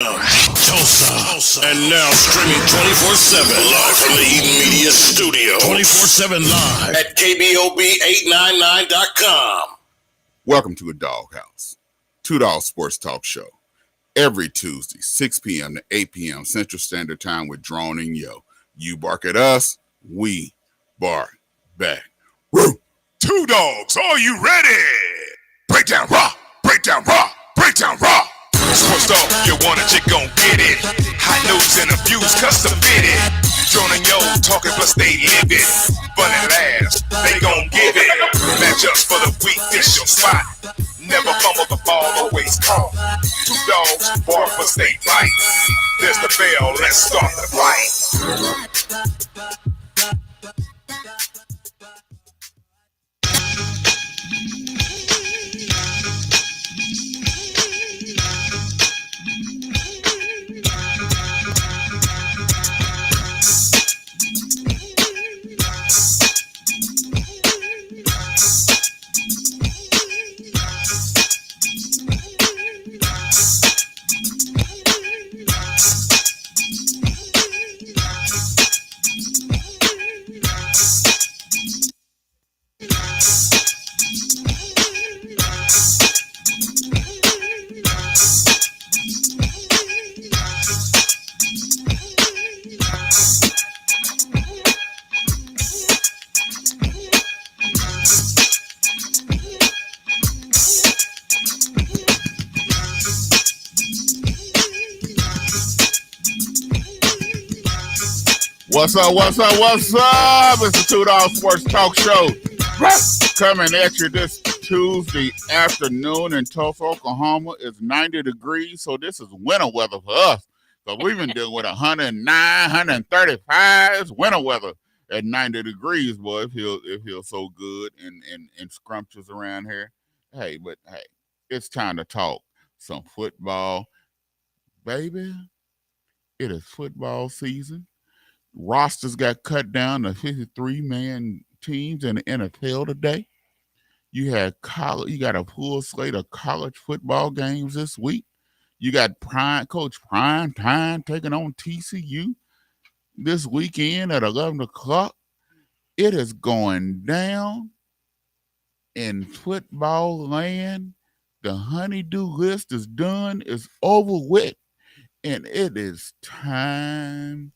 Tulsa. And now streaming 24/7 live from the Eden Media Studio. 24/7 live at KBOB899.com. Welcome to a Doghouse, 2Dawgs Sports Talk Show. Every Tuesday, 6 p.m. to 8 p.m. Central Standard Time with Drone and Yo. You bark at us, we bark back. Woo! 2Dawgs, are you ready? Breakdown raw, breakdown raw, breakdown raw. Sports talk, you want it, you gon' get it. Hot news and views, custom fitted. Drone and Yo talking, plus they live it. Fun and laughs, they gon' give it. Matchups for the week, this your spot. Never fumble the ball, always call. 2Dawgs, bark but stay right. There's the bell, let's start the fight. What's up? It's the 2Dawgs Sports Talk Show. Coming at you this Tuesday afternoon in Tulsa, Oklahoma. It's 90 degrees, so this is winter weather for us. Because we've been dealing with 109, 135. It's winter weather at 90 degrees, boy. It feels so good and scrumptious around here. Hey, it's time to talk some football. Baby, it is football season. Rosters got cut down to 53-man teams in the NFL today. You got a full slate of college football games this week. You got Coach Prime Time taking on TCU this weekend at 11 o'clock. It is going down in football land. The honeydew list is done. It's over with. And it is time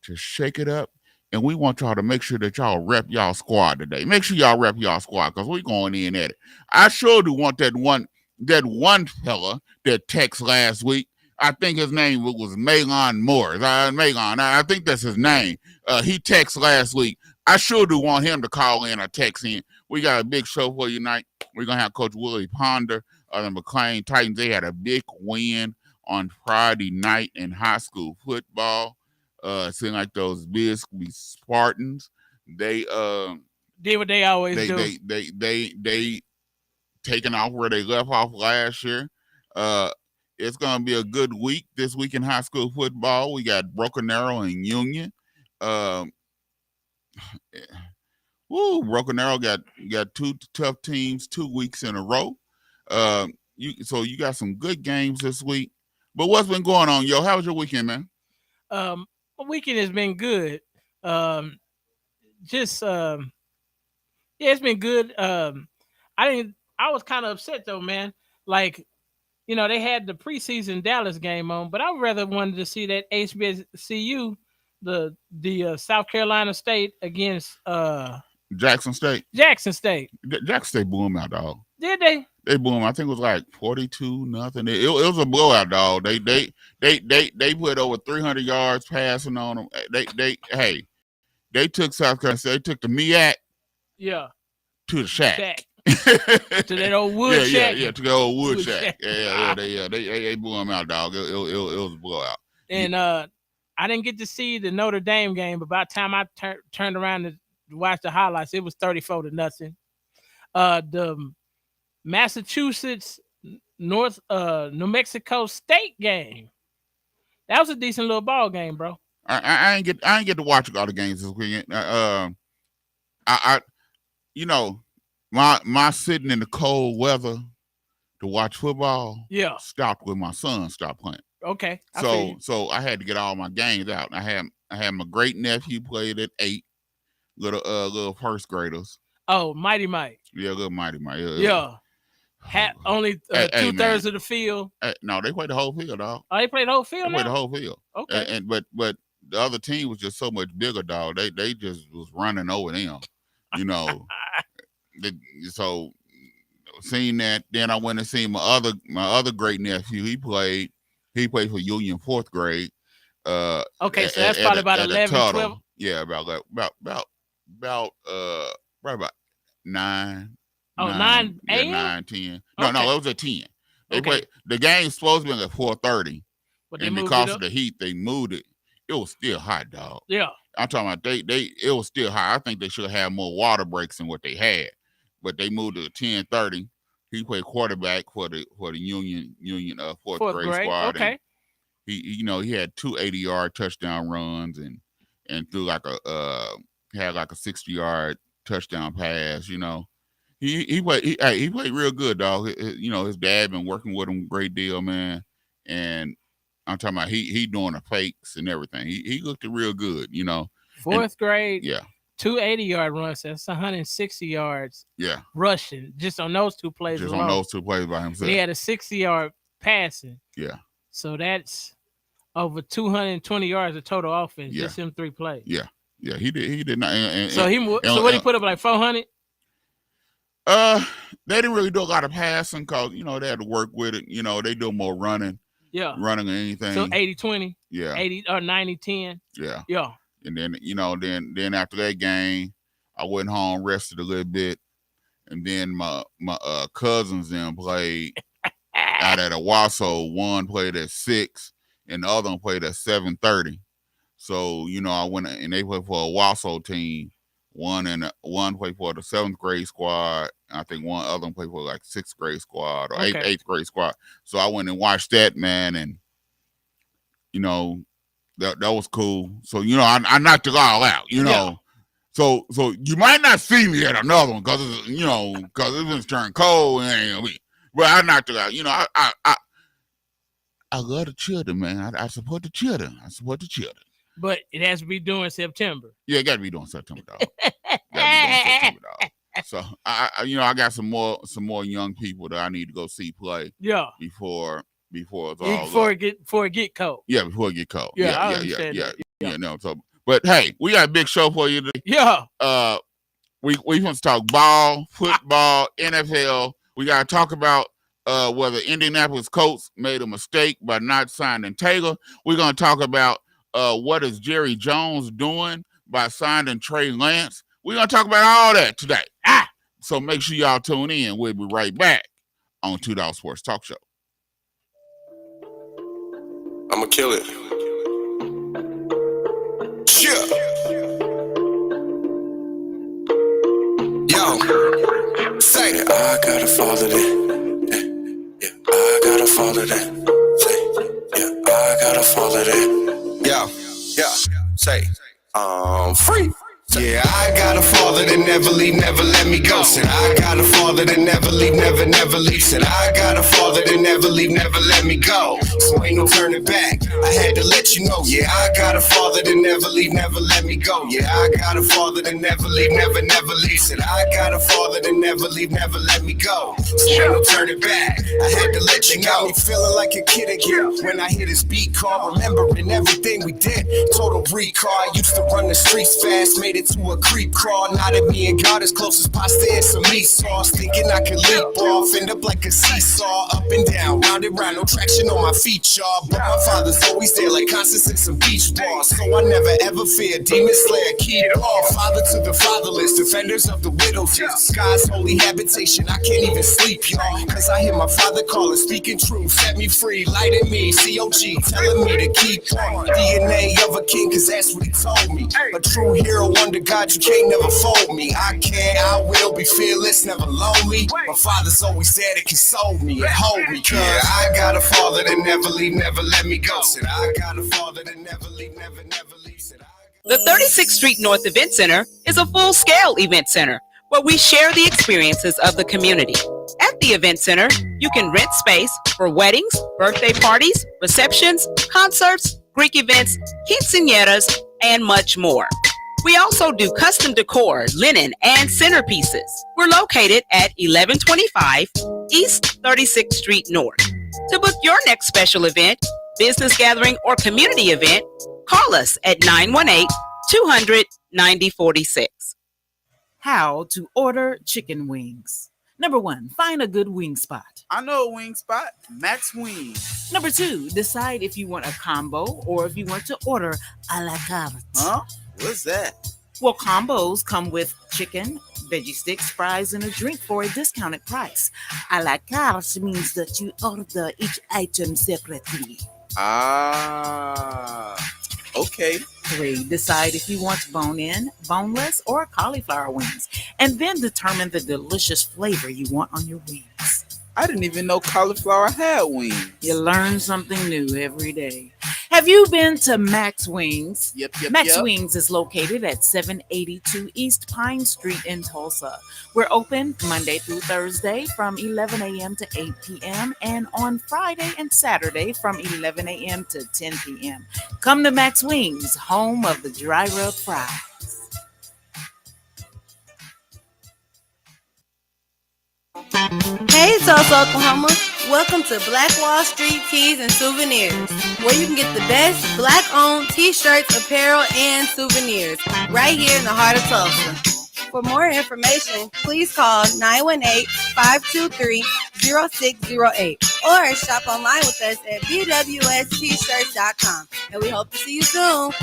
to shake it up, and we want y'all to make sure that y'all rep y'all squad today. Make sure y'all rep y'all squad because we're going in at it. I sure do want that one fella that texted last week. I think his name was McLain Morris. I think that's his name. He texted last week. I sure do want him to call in or text in. We got a big show for you tonight. We're going to have Coach Willie Ponder of the McLain Titans. They had a big win on Friday night in high school football. Seem like those Bisbee Spartans. They did what they always do. They taking off where they left off last year. It's gonna be a good week this week in high school football. We got Broken Arrow and Union. Broken Arrow got two tough teams 2 weeks in a row. You got some good games this week. But what's been going on, yo? How was your weekend, man? My weekend has been good. It's been good. I was kind of upset though, man. Like, they had the preseason Dallas game on, but I rather wanted to see that HBCU, the South Carolina State against Jackson State. Jackson State blew them out, dog. Did they? They blew them. I think it was like 42-0. It was a blowout, dog. They put over 300 yards passing on them. They took South Carolina. They took the MEAC. Yeah. To the shack. To that old wood shack. Yeah, to the old wood shack. Yeah. They blew them out, dog. It was a blowout. And I didn't get to see the Notre Dame game, but by the time I turned around to watch the highlights, it was 34-0. The Massachusetts New Mexico State game. That was a decent little ball game, bro. I ain't get to watch all the games this weekend. My sitting in the cold weather to watch football. Yeah, stopped when my son stopped playing. Okay. I feel you. So I had to get all my games out. I had my great nephew played at 8, little first graders. Oh, Mighty Mike. Yeah, little Mighty Mike. Yeah. Only 2/3 of the field. No, they played the whole field, dog. Oh, they played the whole field. They played the whole field. Okay. But the other team was just so much bigger, dog. They just was running over them, you know. So seeing that, then I went and seen my other great nephew. He played for Union 4th grade. Okay, so that's probably about 11, 12. Yeah, about right about 9. Oh, 9 a.m. Yeah, 9, 10. Okay. No, it was at 10. They played. The game's supposed to be at 4:30, and because of the heat, they moved it. It was still hot, dog. Yeah, I'm talking about it was still hot. I think they should have more water breaks than what they had, but they moved it to 10:30. He played quarterback for the Union 4th grade squad. Okay. He had 2 80-yard touchdown runs and threw had like a 60-yard touchdown pass. You know, he played real good, dog. His dad been working with him a great deal, man. And I'm talking about he doing the fakes and everything. He looked real good, you know. 4th grade. Yeah. 2 80-yard runs. That's 160 yards. Yeah. Rushing just on those 2 plays. Just alone. on those 2 plays by himself. He had a 60-yard passing. Yeah. So that's over 220 yards of total offense. Yeah. Just him 3 plays. Yeah. Yeah. He did not. So what he put up, like 400? They didn't really do a lot of passing because they had to work with it. They do more running. Yeah. Running or anything. So 80-20. Yeah. 80 or 90-10. Yeah. Yeah. And then then after that game, I went home, rested a little bit, and then my cousins then played out at Owasso. One played at 6, and the other one played at 7:30. So I went and they played for a Owasso team. One played for the 7th grade squad. I think one other one played for like 6th grade squad or 8th grade squad. So I went and watched that, man, and that was cool. So I knocked it all out. Yeah. So you might not see me at another one because it's turned cold and but I knocked it out. I love the children, man. I support the children. But it has to be during September. Yeah, it got to be during September, dog. So I got some more young people that I need to go see play. Yeah. Before it's all before it get cold. Yeah, before it get cold. Yeah. No. So, but hey, we got a big show for you today. Yeah. We want to talk ball, football, NFL. We got to talk about whether Indianapolis Colts made a mistake by not signing Taylor. We're going to talk about what is Jerry Jones doing by signing Trey Lance. We're going to talk about all that today. So make sure y'all tune in. We'll be right back on 2Dawgs Sports Talk Show. I'ma kill it. Yeah. Yo, say I gotta follow that. Yeah, I gotta follow that. Say, yeah, I gotta follow that. Yeah, say, free. Yeah, I got a father that never leave, never let me go. Said I got a father that never leave, never leave. Said I got a father that never leave, never let me go. So ain't no turning back. I had to let you know. Yeah, I got a father that never leave, never let me go. Yeah, I got a father that never leave, never leave. Said I got a father that never leave, never let me go. So ain't no turning back. I had to let you know. Got me feeling like a kid again when I hear this beat call, remembering everything we did. Total recall. I used to run the streets fast, made it to a creep crawl. Now that me and God as close as pasta and some meat sauce, thinking I could leap off, end up like a seesaw, up and down, round and round, no traction on my feet, y'all. But my father's always there, like Constance in some beach balls. So I never ever fear, demon slayer, keep it off. Father to the fatherless, defenders of the widows. Sky's holy habitation, I can't even sleep, y'all. Cause I hear my father calling, speaking truth, set me free, light in me, COG, telling me to keep on. DNA of a king, cause that's what he told me. A true hero under God, you can't never fold me. I will be fearless, never lonely. My father's always there to console me and hold me. Cause I got a father that never leave, never let me go. Said I got a father that never leave, never leave. Said The 36th Street North Event Center is a full-scale event center where we share the experiences of the community. At At the event center, you can rent space for weddings, birthday parties, receptions, concerts, Greek events, quinceañeras, and much more. We also do custom decor, linen, and centerpieces. We're located at 1125 East 36th Street North. To book your next special event, business gathering, or community event, call us at 918-200-9046. How to order chicken wings. Number 1, find a good wing spot. I know a wing spot, Max Wings. Number 2, decide if you want a combo or if you want to order a la carte. Huh? What's that? Well, combos come with chicken, veggie sticks, fries, and a drink for a discounted price. A la carte means that you order each item separately. Ah, okay. 3, decide if you want bone-in, boneless, or cauliflower wings, and then determine the delicious flavor you want on your wings. I didn't even know cauliflower had wings. You learn something new every day. Have you been to Max Wings? Yep. Max Wings is located at 782 East Pine Street in Tulsa. We're open Monday through Thursday from 11 a.m. to 8 p.m. and on Friday and Saturday from 11 a.m. to 10 p.m. Come to Max Wings, home of the dry rub fries. Hey Tulsa, Oklahoma. Welcome to Black Wall Street Tees and Souvenirs, where you can get the best black-owned t-shirts, apparel, and souvenirs right here in the heart of Tulsa. For more information, please call 918-523-0608 or shop online with us at bwstshirts.com. And we hope to see you soon.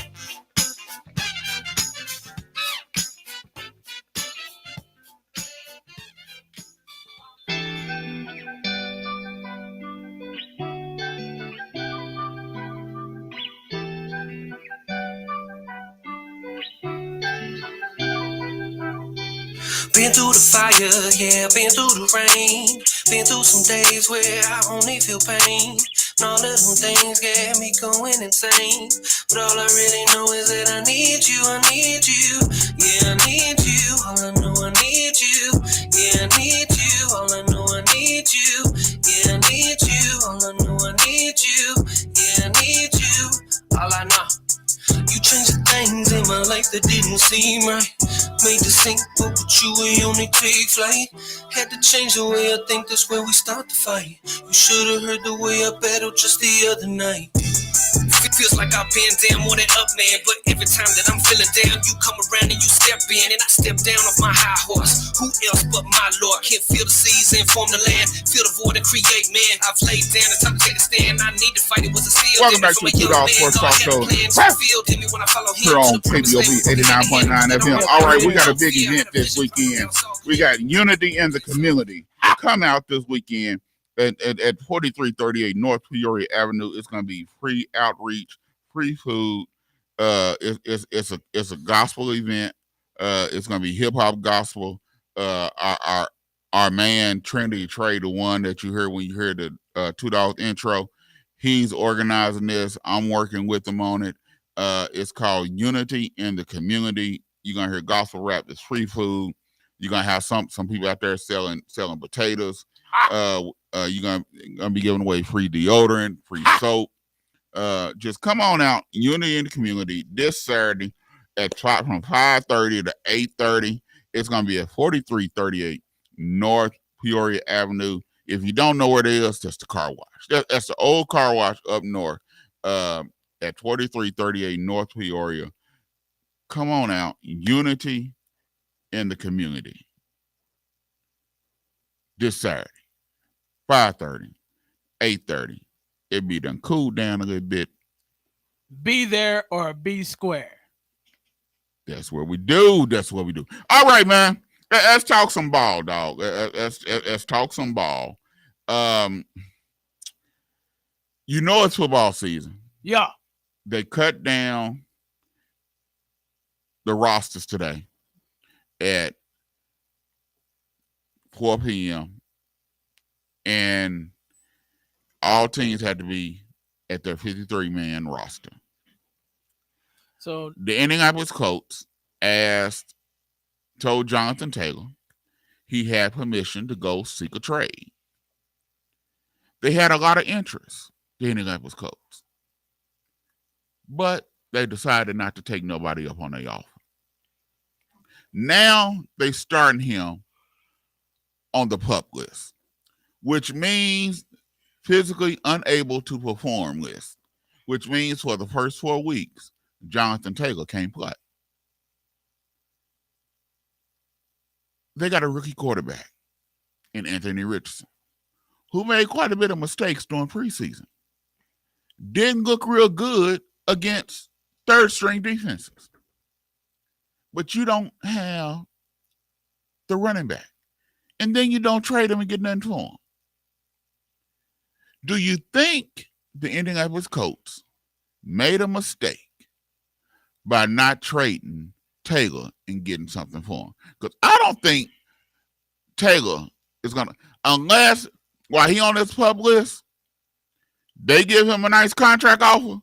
Been through the fire, yeah, been through the rain. Been through some days where I only feel pain. And all of them things get me going insane. But all I really know is that I need you, I need you. Yeah, I need you, all I know I need you. Yeah, I need you, all I know I need you. Yeah, I need you, all I know I need you. Yeah, I need you, all I know. You changed the things in my life that didn't seem right. Made the sink, but with you we only take flight. Had to change the way I think, that's where we start to fight. You should've heard the way I battled just the other night. It feels like I've been down more than up, man. But every time that I'm feeling down, you come around and you step in. And I step down off my high horse. Who else but my Lord can feel the seas and form the land? Feel the void and create, man. I've laid down and time to take a stand. I need to fight, it was a seal. Welcome back to the 2Dawgs Sports Talk Show. Here on KBOB 89.9 FM. All right, we got a big event this weekend. We got Unity in the Community. Come out this weekend at 4338 North Peoria Avenue. It's going to be free outreach, free food. It's a gospel event. It's going to be hip hop gospel. Our man Trinity Trey, the one that you heard when you heard the 2Dawgs intro, he's organizing this. I'm working with him on it. It's called Unity in the Community. You're gonna hear gospel rap. It's free food. You're gonna have some people out there selling potatoes. You're gonna be giving away free deodorant, free soap. Just come on out, Unity in the Community, this Saturday from 5:30 to 8:30. It's gonna be at 4338 North Peoria Avenue. If you don't know where it is, that's the car wash. That's the old car wash up north. At 4338 North Peoria. Come on out. Unity in the Community. This Saturday. 5:30, 8:30. It'll be done cool down a little bit. Be there or be square. That's what we do. That's what we do. All right, man. Let's talk some ball, dog. Let's talk some ball. You know it's football season. Yeah. They cut down the rosters today at 4 p.m. and all teams had to be at their 53-man roster. So the Indianapolis Colts told Jonathan Taylor, he had permission to go seek a trade. They had a lot of interest, the Indianapolis Colts. But they decided not to take nobody up on their offer. Now they starting him on the PUP list, which means physically unable to perform list, which means for the first 4 weeks, Jonathan Taylor can't play. They got a rookie quarterback in Anthony Richardson, who made quite a bit of mistakes during preseason. Didn't look real good against third-string defenses. But you don't have the running back. And then you don't trade him and get nothing for him. Do you think the Indianapolis Colts made a mistake by not trading Taylor and getting something for him? Because I don't think Taylor is going to, unless while he on this PUP list, they give him a nice contract offer,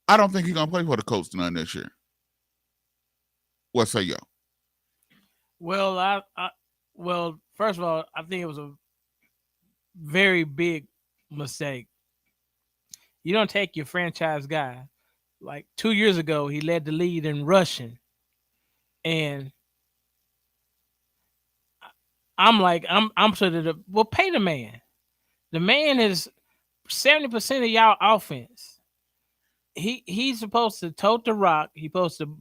I don't think he's going to play for the Colts none this year. What say y'all? Well, well, first of all, I think it was a very big mistake. You don't take your franchise guy. Like 2 years ago, he led the lead in rushing. And I'm sort of well, pay the man. The man is 70% of y'all offense. He's supposed to tote the rock. He's supposed to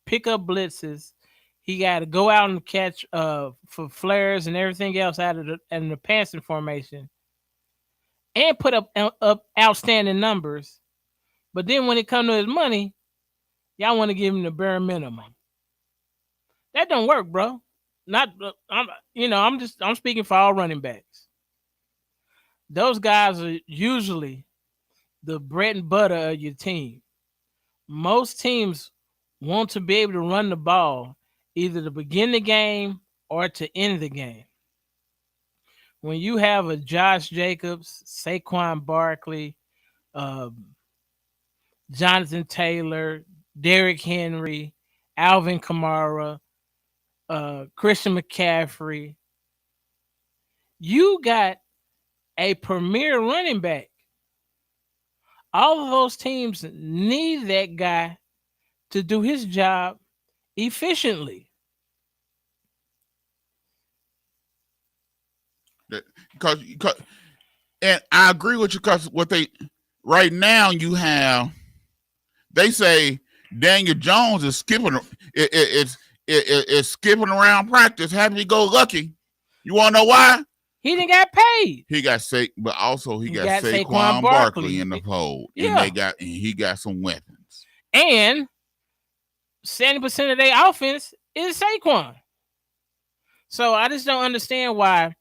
pick up blitzes. He got to go out and catch for flares and everything else out of the passing formation, and put up outstanding numbers. But then when it comes to his money, y'all want to give him the bare minimum. That don't work, bro. I'm speaking for all running backs. Those guys are usually the bread and butter of your team. Most teams want to be able to run the ball either to begin the game or to end the game. When you have a Josh Jacobs, Saquon Barkley, Jonathan Taylor, Derrick Henry, Alvin Kamara, Christian McCaffrey, you got a premier running back. All of those teams need that guy to do his job efficiently. Because and I agree with you, because what they right now you have, they say Daniel Jones is skipping it's skipping around practice, happy go lucky. You want to know why? He didn't get paid. He got but also he got Saquon Barkley in the fold. Yeah. And he got some weapons. And 70% of their offense is Saquon. So I just don't understand why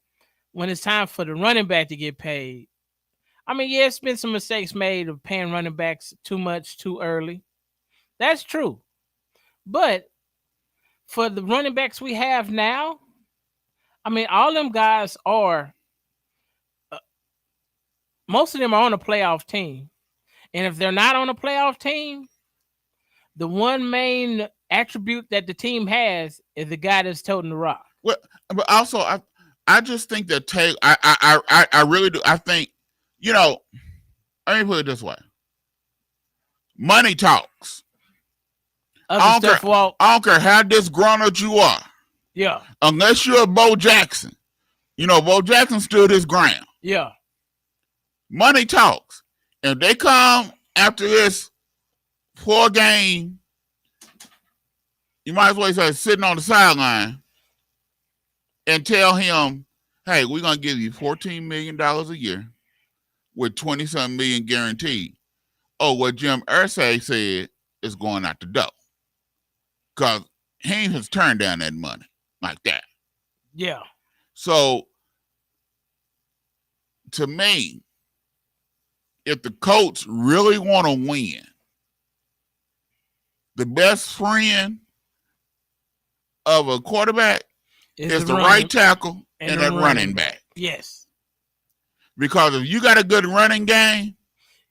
when it's time for the running back to get paid. I mean, yeah, it's been some mistakes made of paying running backs too much too early. That's true. But for the running backs we have now, I mean, all them guys are, most of them are on a playoff team. And if they're not on a playoff team, the one main attribute that the team has is the guy that's toting the rock. Well, but also, I just think that Taylor, I really do. I think, let me put it this way. Money talks. I don't care how disgruntled you are. Yeah. Unless you're Bo Jackson. Bo Jackson stood his ground. Yeah. Money talks. If they come after this 4 game, you might as well say sitting on the sideline and tell him, hey, we're going to give you $14 million a year with 20-something million guaranteed. Oh, what Jim Irsay said is going out the door. Because he has turned down that money like that. Yeah. So, to me, if the Colts really want to win, the best friend of a quarterback is the right tackle and that running back. Yes. Because if you got a good running game,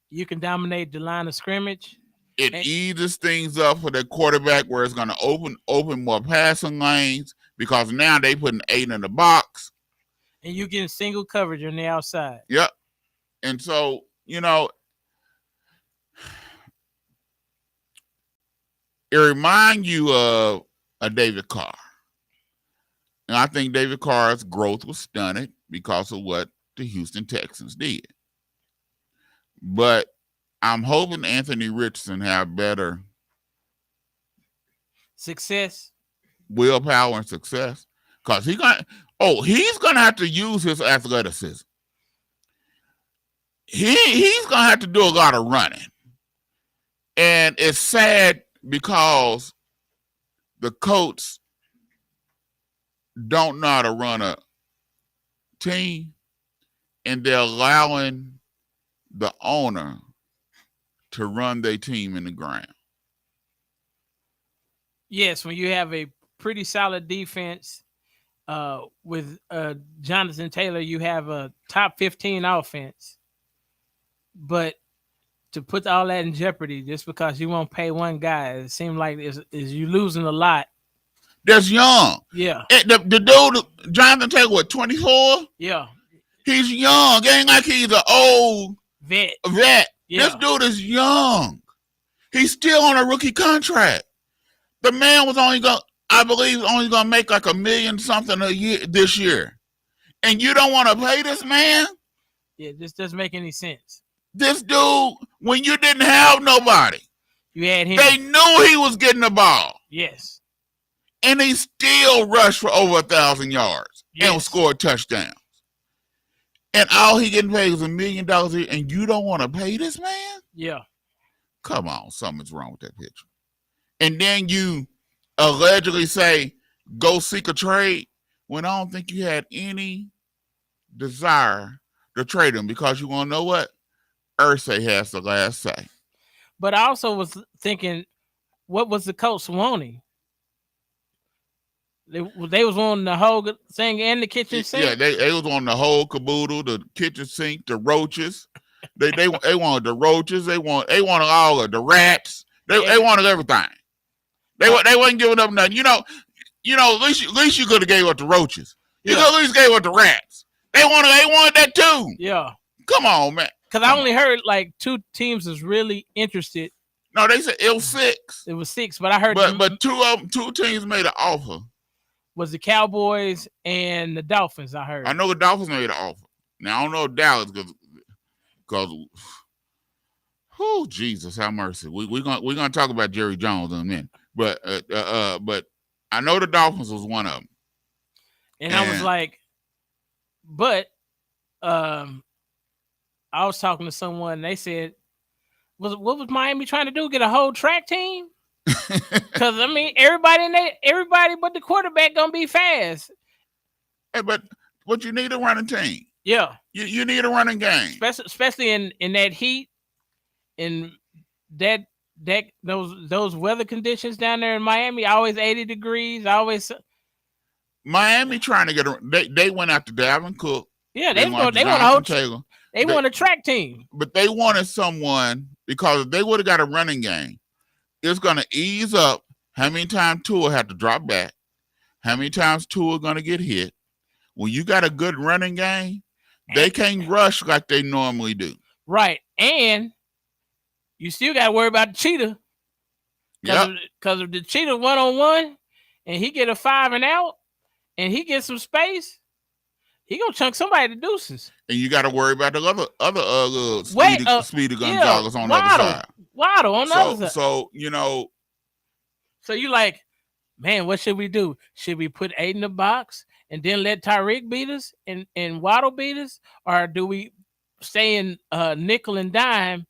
you can dominate the line of scrimmage. It eases things up for the quarterback, where it's going to open more passing lanes, because now they putting 8 in the box. And you getting single coverage on the outside. Yep. And so, it reminds you of a David Carr. And I think David Carr's growth was stunted because of what the Houston Texans did. But I'm hoping Anthony Richardson have better success, willpower, and success, because he's gonna have to use his athleticism. He's gonna have to do a lot of running, and it's sad because the Colts don't know how to run a team, and they're allowing the owner to run their team in the ground. Yes, when you have a pretty solid defense with Jonathan Taylor, you have a top 15 offense. But to put all that in jeopardy just because you won't pay one guy, it seems like is you losing a lot. That's young. Yeah. The dude, Jonathan Taylor, what, 24? Yeah. He's young. It ain't like he's an old vet. Yeah. This dude is young. He's still on a rookie contract. The man was only going to make like $1 million something a year this year. And you don't want to pay this man? Yeah, this doesn't make any sense. This dude, when you didn't have nobody, you had him. They knew he was getting the ball. Yes. And he still rushed for over 1,000 yards and scored touchdowns. And all he getting paid is $1 million a year, and you don't want to pay this man? Yeah. Come on, something's wrong with that picture. And then you allegedly say, go seek a trade, when I don't think you had any desire to trade him, because you want to know what? Irsay has the last say. But I also was thinking, what was the Colts wanting? They was on the whole thing and the kitchen sink. Yeah, they was on the whole caboodle, the kitchen sink, the roaches. They wanted the roaches. They wanted all of the rats. They wanted everything. They wasn't giving up nothing. At least you could have gave up the roaches. You could at least gave up the rats. They wanted that too. Yeah. Come on, man. Because I only heard like 2 teams was really interested. No, they said it was 6. It was 6, but I heard but two teams made an offer. Was the Cowboys and the Dolphins, I heard. I know the Dolphins made an offer. Now, I don't know Dallas because oh, Jesus, have mercy. We're gonna talk about Jerry Jones in a minute. But I know the Dolphins was one of them. And I was like, but I was talking to someone and they said, what was Miami trying to do? Get a whole track team? Because I mean, everybody but the quarterback gonna be fast. Hey, but you need a running team. Yeah, you need a running game, especially in that heat, in that those weather conditions down there in Miami. Always 80 degrees. Miami trying to get they went after Dalvin Cook. Yeah, they want a whole Taylor. They want a track team, but they wanted someone because if they would have got a running game, it's going to ease up how many times Tua had to drop back, how many times Tua going to get hit. When you got a good running game, they can't rush like they normally do. Right. And you still got to worry about the cheetah. Because if the cheetah 1-on-1 and he get a 5 and out and he gets some space, he going to chunk somebody to deuces. And you got to worry about the other Speedy Gonzalez on the other side. Waddle on the other side. So, So you like, man, what should we do? Should we put 8 in the box and then let Tyreek beat us and Waddle beat us? Or do we stay in nickel and dime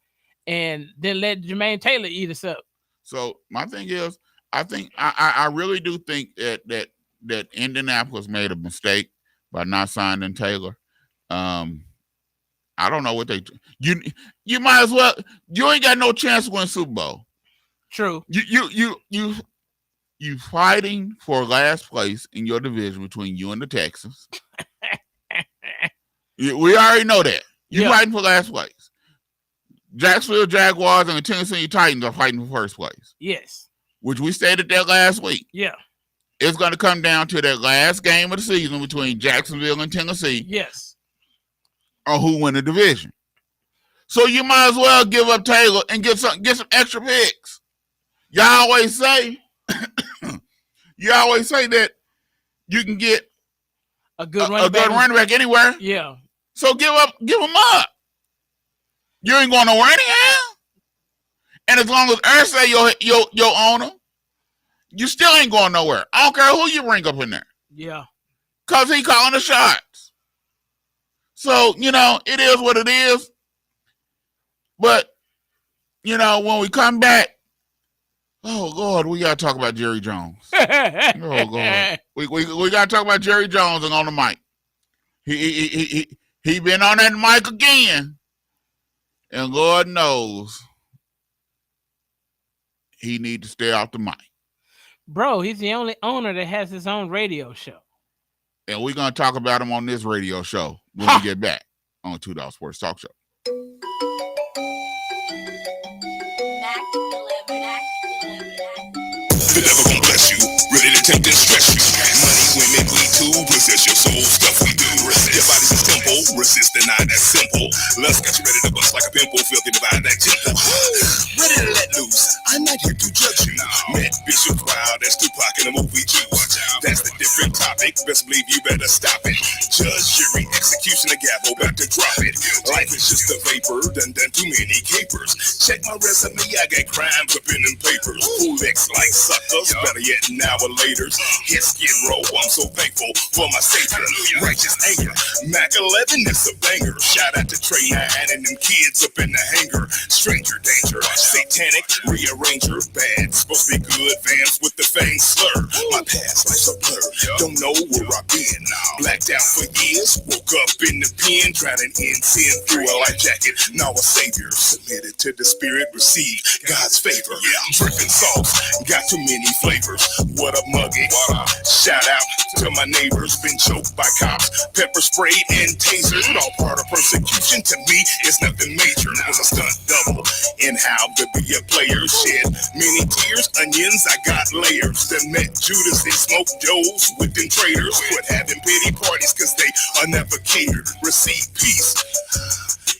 and then let Jermaine Taylor eat us up? So my thing is, I really do think that Indianapolis made a mistake by not signing Taylor. I don't know what you might as well. You ain't got no chance to win Super Bowl. True. You fighting for last place in your division between you and the Texans. We already know that. You fighting for last place. Jacksonville Jaguars and the Tennessee Titans are fighting for first place. Yes. Which we stated that last week. Yeah. it's going to come down to that last game of the season between Jacksonville and Tennessee. Yes. On who win the division. So you might as well give up Taylor and get some extra picks. Y'all always say that you can get a good running back anywhere. Yeah. So give them up. You ain't going nowhere anyhow. And as long as Irsay your owner, you still ain't going nowhere. I don't care who you bring up in there. Yeah. Because he calling the shots. So, it is what it is. But, when we come back, oh, Lord, we got to talk about Jerry Jones. Oh, God. We got to talk about Jerry Jones and on the mic. He been on that mic again. And Lord knows he need to stay off the mic. Bro, he's the only owner that has his own radio show. And we're going to talk about him on this radio show when we get back on 2Dawgs Sports Talk Show. The devil gon' bless you, ready to take this stress you. Money, women, we too, possess your soul, stuff we do. Your body's a temple, resist and not that simple. Lust got you ready to bust like a pimple, filthy divine that gentle. Ready to let loose, I'm not here to judge you. Met Bishop Wild, that's Tupac in the movie Juice. That's the different topic, best believe you better stop it. Judge, jury, execution, the gavel, about to drop it. Life is just a vapor, done too many capers. Check my resume, I got crimes up in them papers. Who licks like suckers, better yet an hour later. Hit Skid Row, I'm so thankful for my savior. Righteous anger, Mac 11, it's a banger. Shout out to Trey 9 and them kids up in the hangar. Stranger danger, satanic rearranger, bad. Supposed to be good, vamps with the fang slur. My past life's a blur, don't know where I've been. Blacked out for years, woke up in the pen, drowning in sin through a life jacket. Now a savior, submitted to the spirit, receive God's favor. Dripping sauce, got too many flavors. What up, Muggy? Shout out to my neighbors, been choked by cops, pepper sprayed and tasers. All part of persecution to me is nothing major. Was a stunt double in how to be a player. Shed many tears, onions, I got layers. Then met Judas and smoked Joes with them traitors. Quit having pity parties cause they are never catered. Receive peace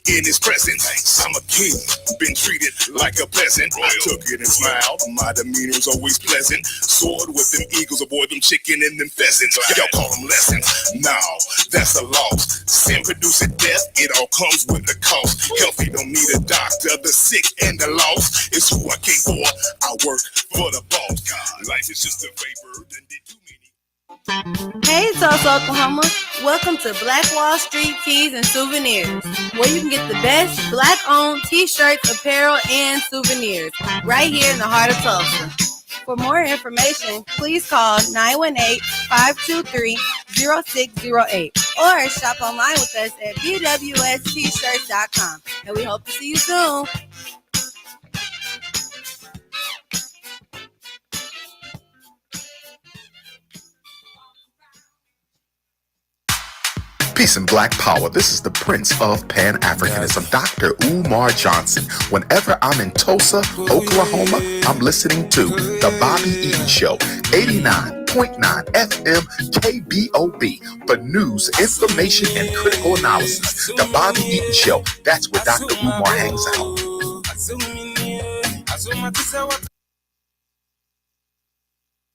in his presence. I'm a king, been treated like a peasant. I took it and smiled, my demeanor's always pleasant. Soared with them eagles, avoid them chicken and them pheasants. Y'all call them lessons, no, that's a loss. Sin producing death, it all comes with a cost. Healthy don't need a doctor, the sick and the lost is who I came for. I work for the boss. Life is just a vapor, then did too many. Hey, Tulsa, Oklahoma. Welcome to Black Wall Street Tees and Souvenirs, where you can get the best Black-owned t-shirts, apparel, and souvenirs right here in the heart of Tulsa. For more information, please call 918-523-0608 or shop online with us at bwstshirts.com. And we hope to see you soon. Peace and Black Power. This is the Prince of Pan-Africanism, Dr. Umar Johnson. Whenever I'm in Tulsa, Oklahoma, I'm listening to The Bobby Eaton Show, 89.9 FM KBOB, for news, information, and critical analysis. The Bobby Eaton Show, that's where Dr. Umar hangs out.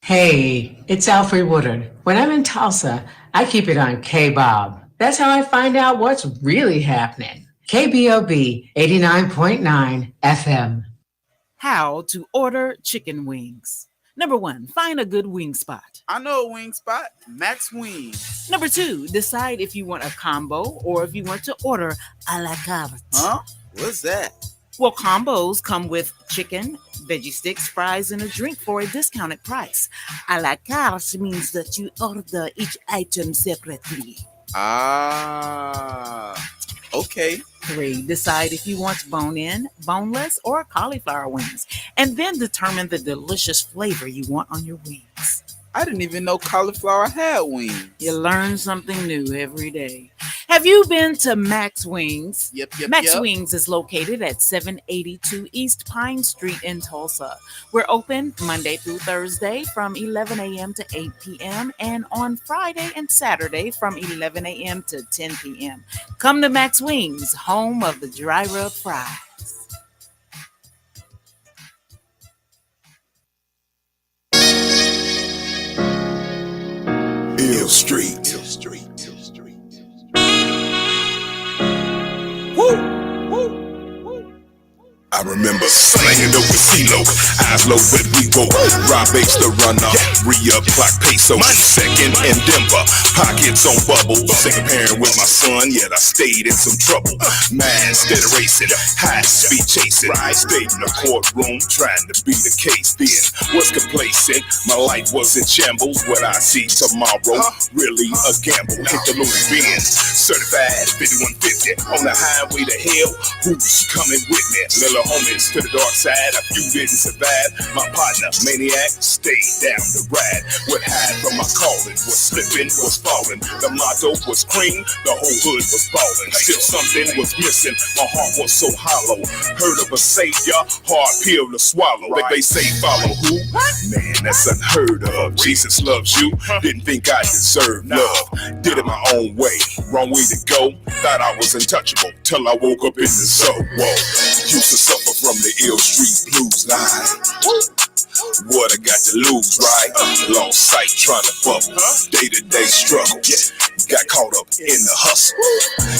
Hey, it's Alfred Woodard. When I'm in Tulsa, I keep it on KBOB. That's how I find out what's really happening. KBOB 89.9 FM. How to order chicken wings. Number 1, find a good wing spot. I know a wing spot, Max Wings. Number 2, decide if you want a combo or if you want to order a la carte. Huh? What's that? Well, combos come with chicken, veggie sticks, fries, and a drink for a discounted price. A la carte means that you order each item separately. Okay. 3, decide if you want bone-in, boneless, or cauliflower wings, and then determine the delicious flavor you want on your wings. I didn't even know cauliflower had wings. You learn something new every day. Have you been to Max Wings? Yep. Max Wings is located at 782 East Pine Street in Tulsa. We're open Monday through Thursday from 11 a.m. to 8 p.m. and on Friday and Saturday from 11 a.m. to 10 p.m. Come to Max Wings, home of the dry rub fries. Ill Street. Woo! I remember slanging over CeeLo, eyes low but we go. Rob H the runner, re-up clock peso. Second in Denver, pockets on bubble. Second parent with my son, yet I stayed in some trouble. Man, instead of racing, high speed chasing. I stayed in the courtroom trying to be the case. Then was complacent, my life was in shambles. What I see tomorrow, really a gamble. Hit the Louis Benz, certified 5150 on the highway to hell. Who's coming with me? Little homies to the dark side, a few didn't survive. My partner, maniac, stayed down the ride. What hide from my calling was slipping, was falling. The motto was cream, the whole hood was balling. Still something was missing, my heart was so hollow. Heard of a savior, hard pill to swallow. They say follow who? Man, that's unheard of. Jesus loves you, didn't think I deserved love. Did it my own way, wrong way to go. Thought I was untouchable, till I woke up in the zone. Whoa, used to suffer from the ill street blues line. What I got to lose, right? Lost sight trying to bubble. Day-to-day struggle. Got caught up in the hustle.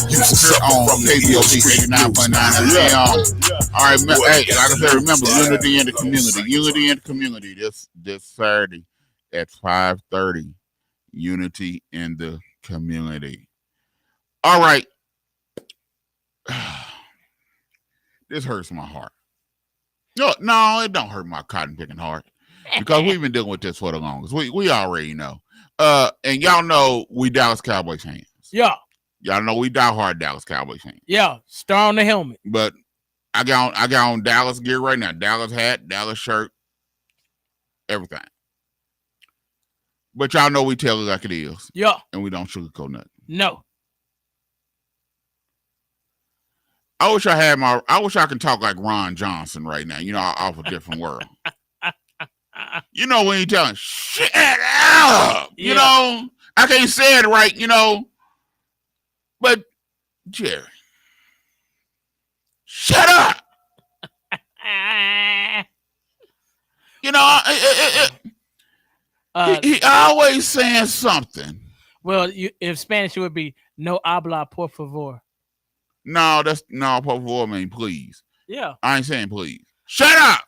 Used to suffer from the ill street 89.9 FM. All right, hey, like I said, remember, unity in the community. Unity in the community this Saturday at 5:30. Unity in the community. All right. This hurts my heart. No, it don't hurt my cotton picking heart because we've been dealing with this for the longest. We already know. And y'all know we Dallas Cowboys fans. Yeah. Y'all know we die hard Dallas Cowboys fans. Yeah. Star on the helmet. But I got on Dallas gear right now. Dallas hat, Dallas shirt, everything. But y'all know we tell it like it is. Yeah. And we don't sugarcoat nothing. No. I wish I could talk like Ron Johnson right now, off a different world. When you tell him, shut up, I can't say it right, but Jerry, shut up. He always saying something. Well, in Spanish, it would be no habla, por favor. No, por favor, mean please. Yeah. I ain't saying please. Shut up.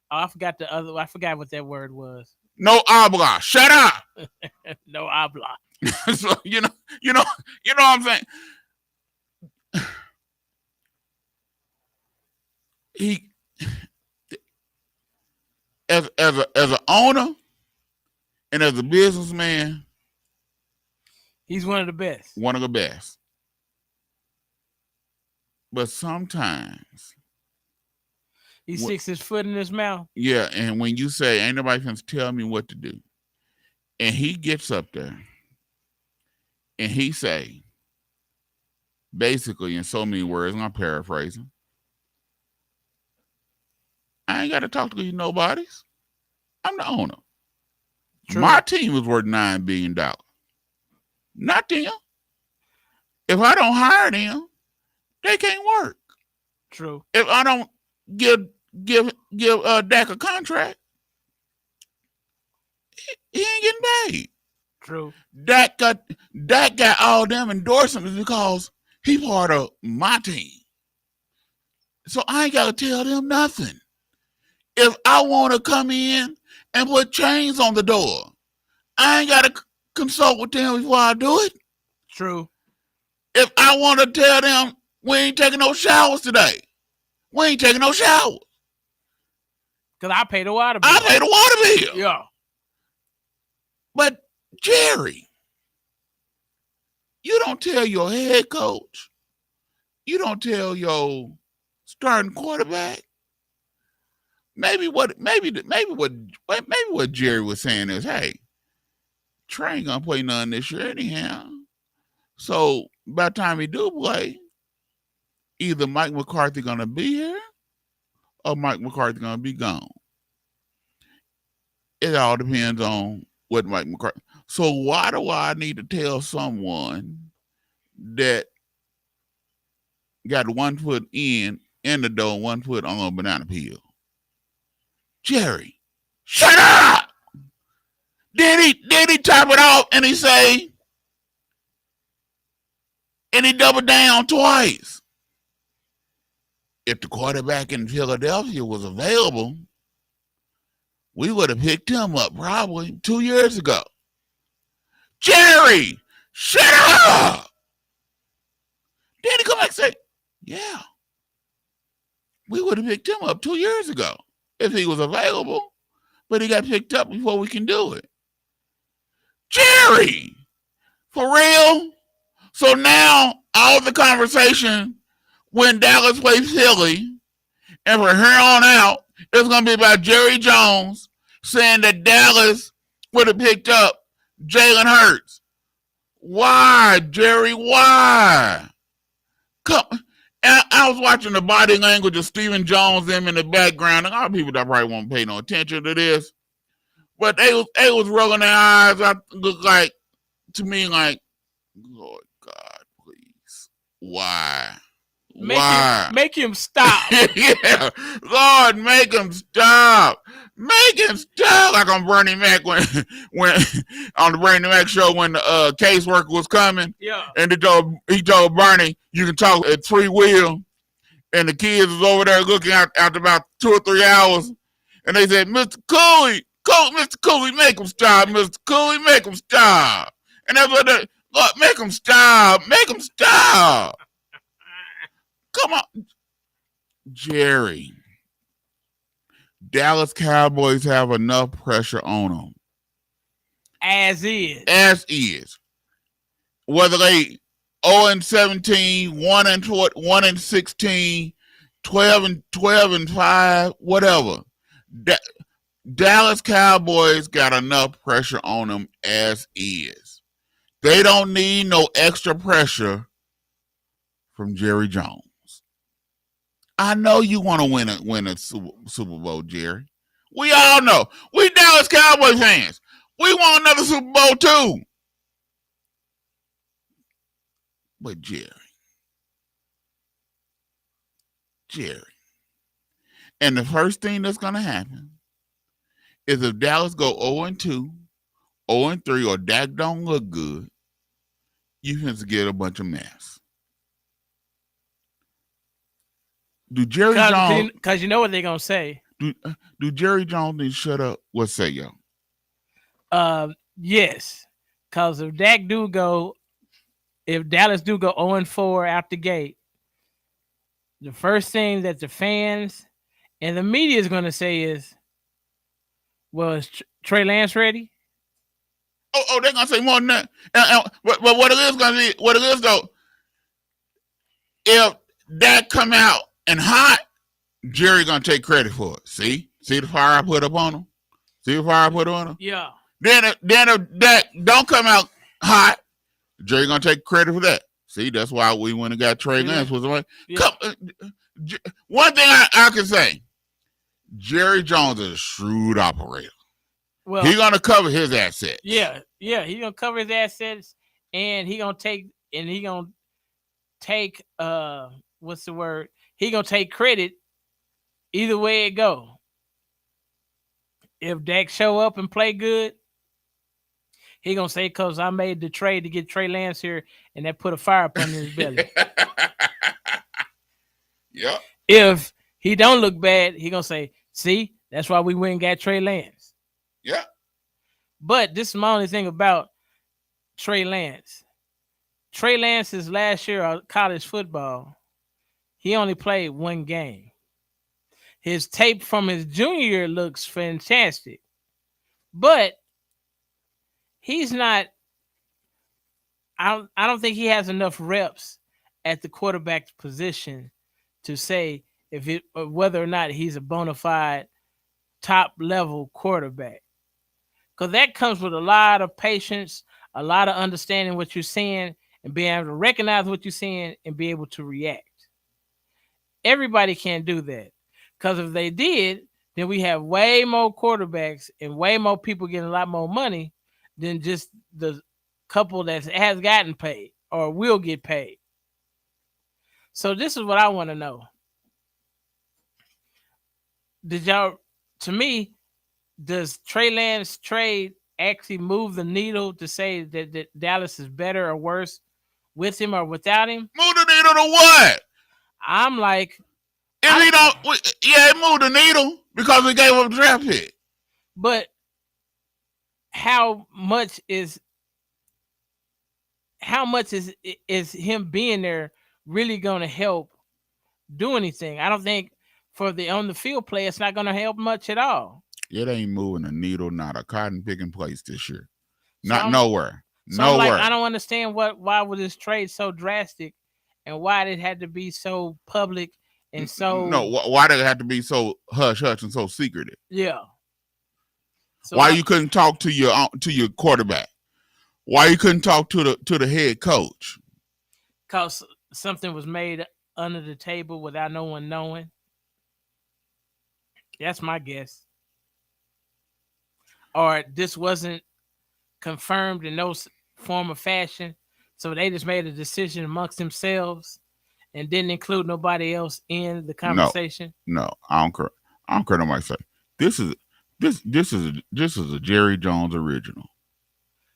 I forgot what that word was. No habla. Shut up. No habla. So, you know what I'm saying? He as an owner and as a businessman, he's one of the best. One of the best. But sometimes he sticks his foot in his mouth. Yeah, and when you say ain't nobody can tell me what to do, and he gets up there and he say, basically in so many words, and I'm paraphrasing, I ain't got to talk to these nobodies. I'm the owner. True. My team is worth $9 billion. Not them. If I don't hire them, they can't work. True. If I don't give Dak a contract, he ain't getting paid. True. Dak got all them endorsements because he part of my team. So I ain't got to tell them nothing. If I want to come in and put chains on the door, I ain't got to consult with them before I do it. True. If I want to tell them we ain't taking no showers today, we ain't taking no showers. Because I pay the water bill. I pay the water bill. Yeah. But, Jerry, you don't tell your head coach, you don't tell your starting quarterback, maybe what Jerry was saying is, hey, Trey ain't gonna play none this year anyhow. So by the time he do play, either Mike McCarthy gonna be here or Mike McCarthy gonna be gone. It all depends on what Mike McCarthy. So why do I need to tell someone that got 1 foot in the door, 1 foot on a banana peel? Jerry, shut up! Did he top it off and he say, and he doubled down twice? If the quarterback in Philadelphia was available, we would have picked him up probably 2 years ago. Jerry, shut up! Then he come back and say, yeah, we would have picked him up 2 years ago if he was available, but he got picked up before we can do it. Jerry, for real? So now all the conversation when Dallas plays Philly, and from here on out, it's going to be about Jerry Jones saying that Dallas would have picked up Jalen Hurts. Why, Jerry? Why? Come. And I was watching the body language of Stephen Jones them in the background, and a lot of people that probably won't pay no attention to this, but they was rolling their eyes. I look like, to me, like, Lord God, please, why? Make him stop. Yeah, Lord, make him stop. Make him stop. Like on Bernie Mac when on the Bernie Mac show when the caseworker was coming. Yeah. And he told Bernie, you can talk at free will. And the kids was over there looking out after about 2 or 3 hours. And they said, Mr. Cooley, make him stop. Mr. Cooley, make him stop. And that's what they, look, make him stop. Make him stop. Come on. Jerry. Dallas Cowboys have enough pressure on them. As is. Whether they 0-17, 1-16, 12-5, whatever. Dallas Cowboys got enough pressure on them as is. They don't need no extra pressure from Jerry Jones. I know you want to win a Super Bowl, Jerry. We all know. We Dallas Cowboy fans. We want another Super Bowl too. But Jerry. And the first thing that's going to happen is if Dallas go 0-2, 0-3, or Dak don't look good, you can get a bunch of mess. Do Jerry Jones? Because you know what they're gonna say. Do Jerry Jones need to shut up? What say y'all? Yes. Because if Dallas do go 0-4 out the gate, the first thing that the fans and the media is gonna say is, "Well, is Trey Lance ready?" Oh, they're gonna say more than that. But what it is gonna be, what it is though, if Dak come out and hot, Jerry gonna take credit for it. See the fire I put up on him. See the fire I put on him. Yeah. Then if Dak don't come out hot, Jerry gonna take credit for that. See, that's why we went and got Trey Lance. Was like, one thing I can say, Jerry Jones is a shrewd operator. Well, he's gonna cover his assets. Yeah, he's gonna cover his assets, and he's gonna take what's the word? He gonna take credit either way it go. If Dak show up and play good, he gonna say, "Cause I made the trade to get Trey Lance here, and that put a fire up under his belly." Yep. If he don't look bad, he gonna say, "See, that's why we went and got Trey Lance." Yeah. But this is my only thing about Trey Lance. Trey Lance's last year of college football, he only played one game. His tape from his junior year looks fantastic. But he's not, I don't think he has enough reps at the quarterback position to say whether or not he's a bona fide top level quarterback. Because that comes with a lot of patience, a lot of understanding what you're seeing, and being able to recognize what you're seeing and be able to react. Everybody can't do that. Because if they did, then we have way more quarterbacks and way more people getting a lot more money than just the couple that has gotten paid or will get paid. So this is what I want to know. To me, does Trey Lance trade actually move the needle to say that Dallas is better or worse with him or without him? Move the needle to what? I'm like, if he don't, it moved the needle because we gave up a draft pick. But how much is him being there really going to help do anything? I don't think for the on the field play, it's not going to help much at all. It ain't moving the needle, not a cotton picking place this year. Nowhere. So nowhere. I don't understand why was this trade so drastic, and why it had to be so public and so. No, why did it have to be so hush and so secretive? Yeah. So why you couldn't talk to your quarterback? Why you couldn't talk to the head coach? Because something was made under the table without no one knowing. That's my guess. Or this wasn't confirmed in no form or fashion, so they just made a decision amongst themselves and didn't include nobody else in the conversation. No, I don't care. I don't care what nobody say. This is a Jerry Jones original.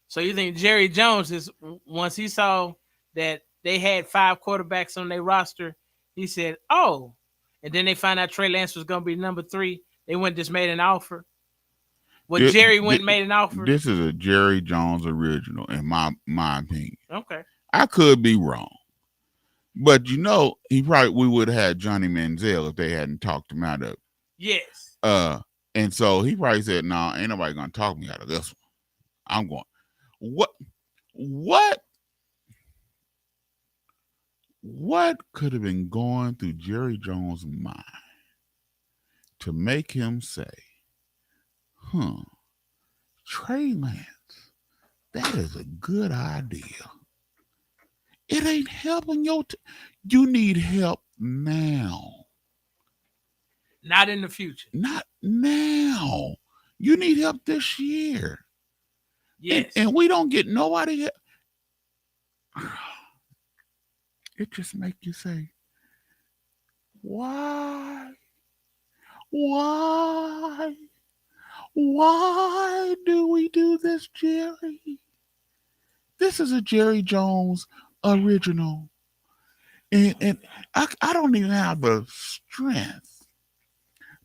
So you think Jerry Jones is, once he saw that they had 5 quarterbacks on their roster, he said, "Oh," and then they found out Trey Lance was going to be number 3. They went and just made an offer. Jerry went and made an offer. This is a Jerry Jones original, in my opinion. Okay, I could be wrong, but we would have had Johnny Manziel if they hadn't talked him out of it. Yes. And so he probably said, "No, ain't nobody gonna talk me out of this one. I'm going." What could have been going through Jerry Jones' mind to make him say, Trey Lance, that is a good idea. It ain't helping you need help now. Not in the future. Not now. You need help this year. Yes. And we don't get nobody help. It just make you say, why? Why? Why do we do this, Jerry? This is a Jerry Jones original. And I don't even have the strength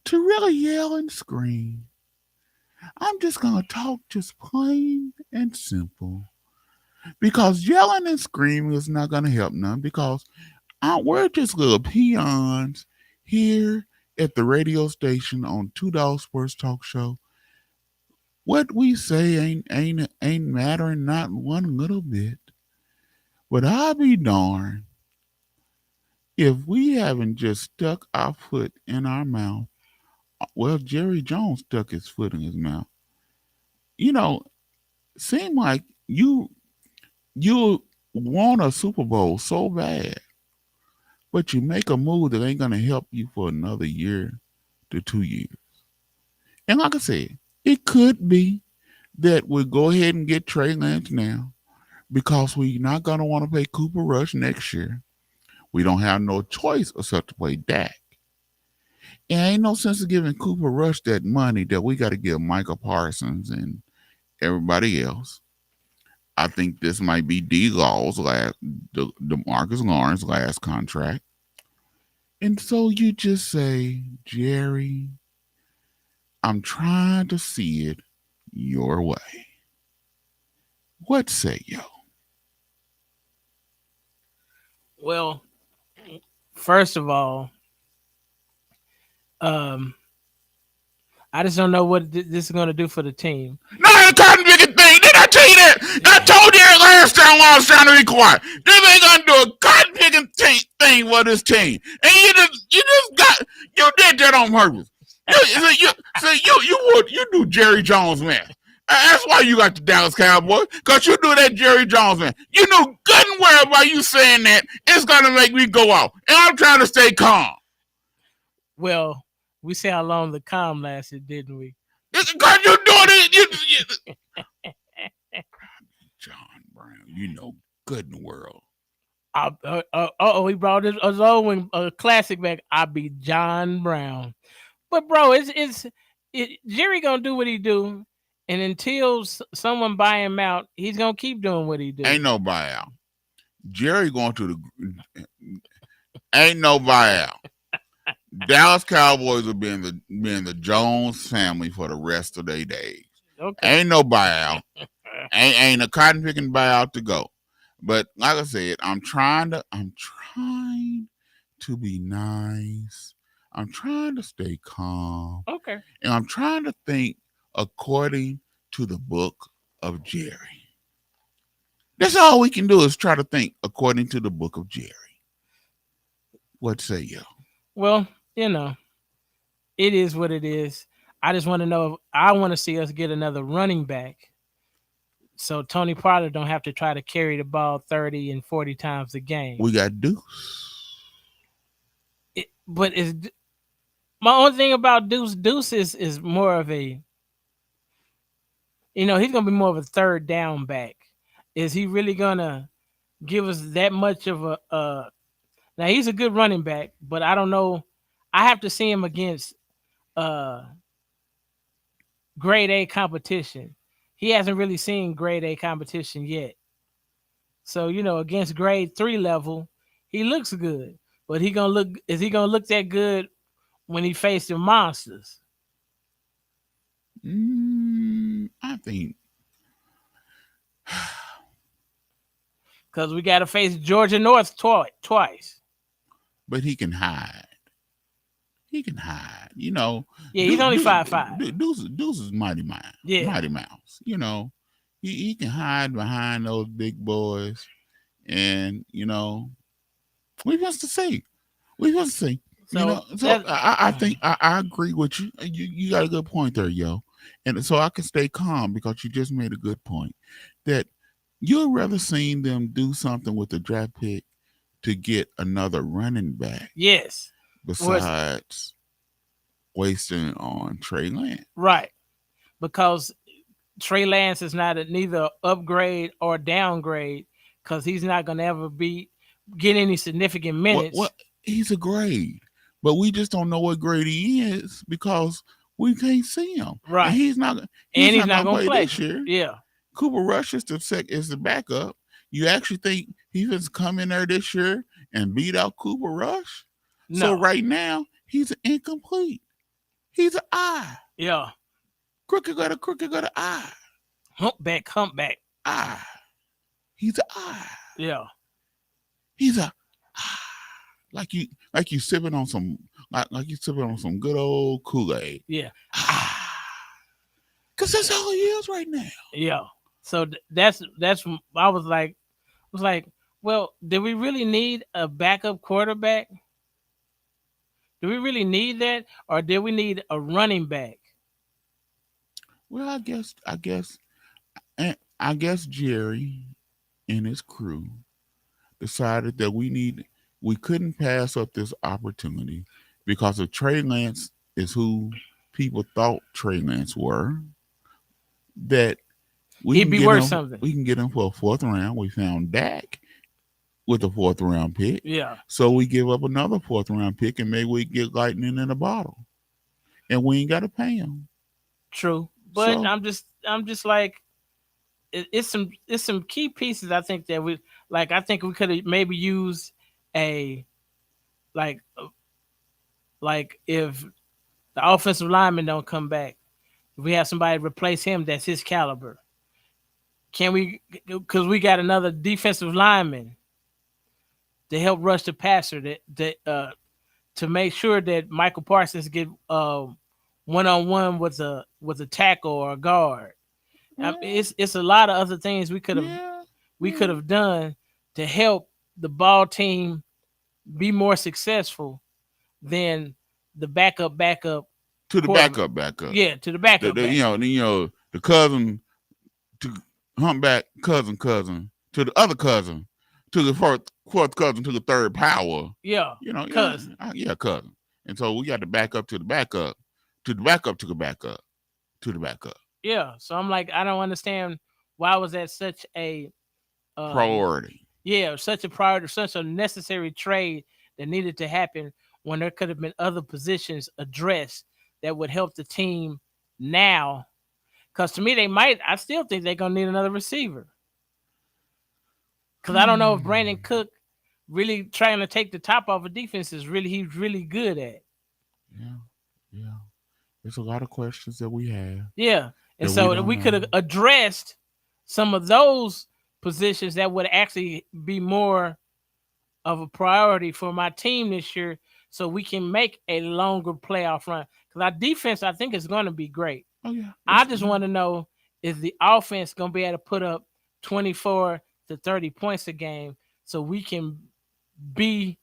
to really yell and scream. I'm just going to talk just plain and simple. Because yelling and screaming is not going to help none, because we're just little peons here at the radio station on 2Dawgs Sports Talk Show. What we say ain't mattering not one little bit. But I'll be darned if we haven't just stuck our foot in our mouth. Well, Jerry Jones stuck his foot in his mouth. Seem like you want a Super Bowl so bad, but you make a move that ain't going to help you for another year to 2 years. And like I said, it could be that we'll go ahead and get Trey Lance now because we're not going to want to pay Cooper Rush next year. We don't have no choice except to play Dak. And ain't no sense of giving Cooper Rush that money that we got to give Micah Parsons and everybody else. I think this might be D-Law's DeMarcus Lawrence last contract. And so you just say, Jerry, I'm trying to see it your way. What say you? Well, first of all, I just don't know what this is going to do for the team. Not a cotton picking thing. Did I tell you that? I told you that last time while I was trying to be quiet. This ain't going to do a cotton picking thing for this team. And you did that on purpose. You do Jerry Jones, man. That's why you got the Dallas Cowboys, because you do that Jerry Jones, man. You know good and well by you saying that, it's going to make me go off. And I'm trying to stay calm. Well, we see how long the calm lasted, didn't we? Because you're doing it. John Brown, you know good and well. He brought his own classic back. I be John Brown. But, bro, Jerry going to do what he do. And until someone buy him out, he's gonna keep doing what he do. Ain't no buyout. Jerry going to the. Ain't no buyout. Dallas Cowboys will be in the Jones family for the rest of their days. Okay. Ain't no buyout. ain't a cotton picking buyout to go. But like I said, I'm trying to be nice. I'm trying to stay calm. Okay. And I'm trying to think according to the book of Jerry. That's all we can do is try to think according to the book of Jerry. What say you? Well, it is what it is. I just want to know if I want to see us get another running back, so Tony Pollard don't have to try to carry the ball 30 and 40 times a game. We got Deuce. But my only thing about Deuce is more of a, he's going to be more of a third down back. Is he really going to give us that much of a now he's a good running back, but I don't know. I have to see him against grade A competition. He hasn't really seen grade A competition yet. So, against grade 3 level, he looks good. But is he gonna look that good when he faced the monsters? I think because we got to face Georgia North twice. But he can hide. Yeah, he's only 5'5". Deuce is Mighty Mouse. Yeah. Mighty Mouse. He can hide behind those big boys. And, we want to see. So, I think I agree with you. You got a good point there, yo. And so I can stay calm because you just made a good point that you'd rather seen them do something with the draft pick to get another running back. Yes. Besides wasting on Trey Lance. Right. Because Trey Lance is not neither upgrade or downgrade because he's not going to ever get any significant minutes. Well, he's a grade, but we just don't know what grade he is because we can't see him. Right. And he's not going to play this year. Yeah. Cooper Rush is the backup. You actually think he was come in there this year and beat out Cooper Rush? No. So right now, he's incomplete. He's an eye. Yeah. Crooked got a eye. Humpback. Eye. He's an eye. Yeah. He's a like you sipping on some good old Kool-Aid. Yeah. Cause that's all he is right now. Yeah. So that's I was like, well, did we really need a backup quarterback? Do we really need that, or did we need a running back? Well, I guess Jerry and his crew decided that we couldn't pass up this opportunity because if Trey Lance is who people thought Trey Lance were, that he'd be worth something. We can get him for a 4th round. We found Dak with a 4th round pick. Yeah. So we give up another 4th round pick and maybe we get lightning in a bottle. And we ain't got to pay him. True. But so, I'm just like, it's some key pieces I think that I think we could have maybe used a like if the offensive lineman don't come back, if we have somebody replace him that's his caliber. Can we, because we got another defensive lineman to help rush the passer to make sure that Michael Parsons get one-on-one with a tackle or a guard. Yeah. I mean, it's a lot of other things we could have done to help the ball team be more successful than the backup To the backup. Yeah, to the backup. You know, the cousin to humpback cousin to the other cousin to the fourth cousin to the third power. Yeah, you know, cousin. Yeah, cousin. And so we got to back up to the backup, to the backup to the backup, to the backup. Yeah, so I'm like, I don't understand why was that such a priority. Yeah, such a priority, such a necessary trade that needed to happen when there could have been other positions addressed that would help the team now. Because to me, I still think they're going to need another receiver. Because I don't know if Brandon Cook really trying to take the top off of defense he's really good at. Yeah. There's a lot of questions that we have. Yeah. And so we could have addressed some of those positions that would actually be more of a priority for my team this year so we can make a longer playoff run. Because our defense, I think, is going to be great. Oh, yeah. I just want to know, is the offense going to be able to put up 24 to 30 points a game so we can be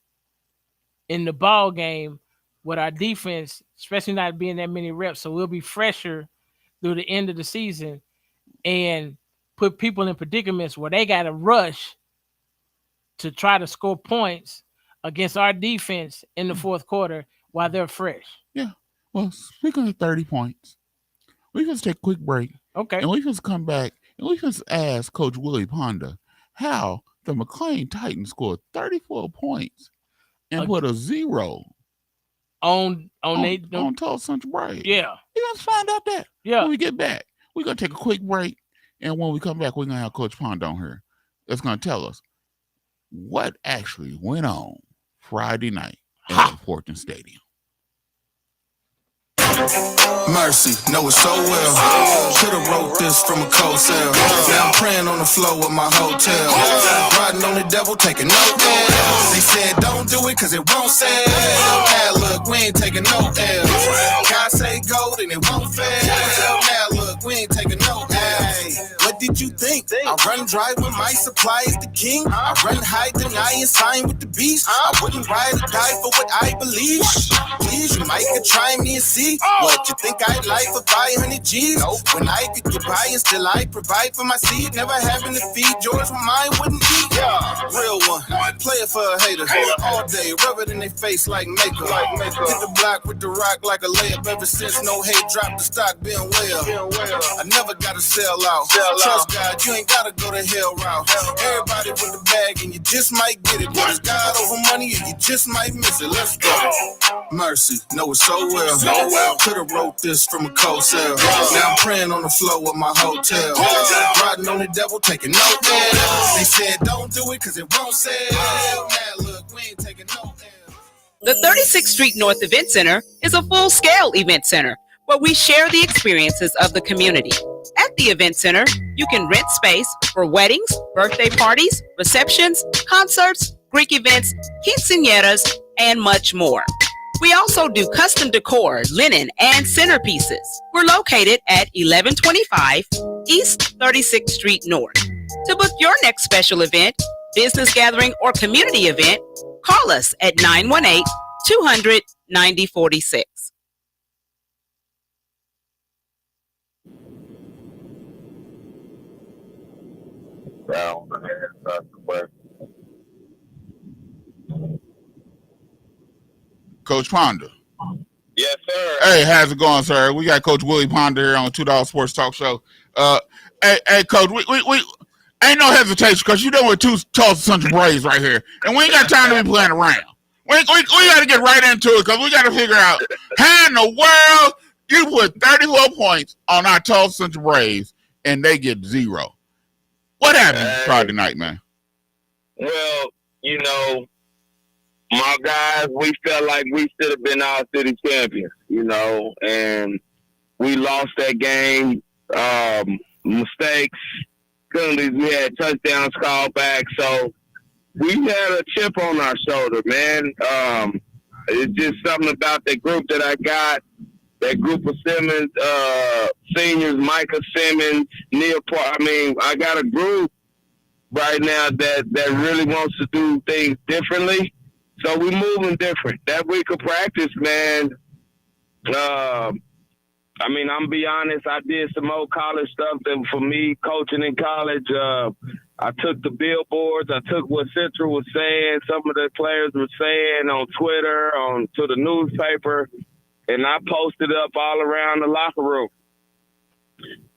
in the ball game with our defense, especially not being that many reps. So we'll be fresher through the end of the season and put people in predicaments where they got to rush to try to score points against our defense in the fourth quarter while they're fresh. Yeah. Well, speaking of 30 points, we just take a quick break. Okay. And we just come back and we just ask Coach Willie Ponda how the McLain Titans scored 34 points and put a 0 on Tulsa Central Braves. Yeah. You guys find out that. Yeah. When we get back, we're going to take a quick break. And when we come back, we're going to have Coach Ponda on here. That's going to tell us what actually went on Friday night at Fortune Stadium. Mercy, know it so well. Should've wrote this from a cold cell. Now I'm praying on the floor of my hotel. Riding on the devil, taking no L's. They said don't do it cause it won't sell. Now look, we ain't taking no L's. God say gold and it won't fail. Now look, we ain't taking no L's. What did you think? I run dry when my supply is the king. I run high, deny and sign with the beast. I wouldn't ride or die for what I believe. Please, you might could try me and see. What you think I'd like for 500 G's? When I could get by and still I provide for my seed. Never having to feed George when mine wouldn't eat. Yeah, real one. Play it for a hater. All day, rub it in their face like makeup. Hit the block with the rock like a layup. Ever since no hate dropped, the stock been well. I never gotta sell out. Trust God, you ain't gotta go the hell route. Everybody with the bag and you just might get it. But it's God over money and you just might miss it. Let's go. Mercy, know it so well. Could've wrote this from a cold cell. Now I'm praying on the floor of my hotel. Riding on the devil, taking no L's. They said don't do it cause it won't sell. Now look, we ain't taking no L's. The 36th Street North Event Center is a full-scale event center where we share the experiences of the community. At the event center, you can rent space for weddings, birthday parties, receptions, concerts, Greek events, quinceañeras, and much more. We also do custom decor, linen, and centerpieces. We're located at 1125 East 36th Street North. To book your next special event, business gathering, or community event, call us at 918-200-9046. Coach Ponda. Yes, sir. Hey, how's it going, sir? We got Coach Willie Ponda here on 2Dawgs Sports Talk Show. Hey, Coach, we ain't no hesitation because you done with two Tulsa Central Braves right here, and we ain't got time to be playing around. We got to get right into it because we got to figure out how in the world you put 34 points on our Tulsa Central Braves and they get 0. What happened Friday night, man? Well, you know, my guys, we felt like we should have been our city champions, you know, and we lost that game. Mistakes, penalties, we had touchdowns called back, so we had a chip on our shoulder, man. It's just something about that group that I got, that group of Simmons, seniors, Micah Simmons, Neil Park. I mean, I got a group right now that really wants to do things differently. So we're moving different. That week of practice, man, I mean, I'm be honest. I did some old college stuff that for me, coaching in college. I took the billboards. I took what Central was saying. Some of the players were saying on Twitter, to the newspaper, and I posted up all around the locker room.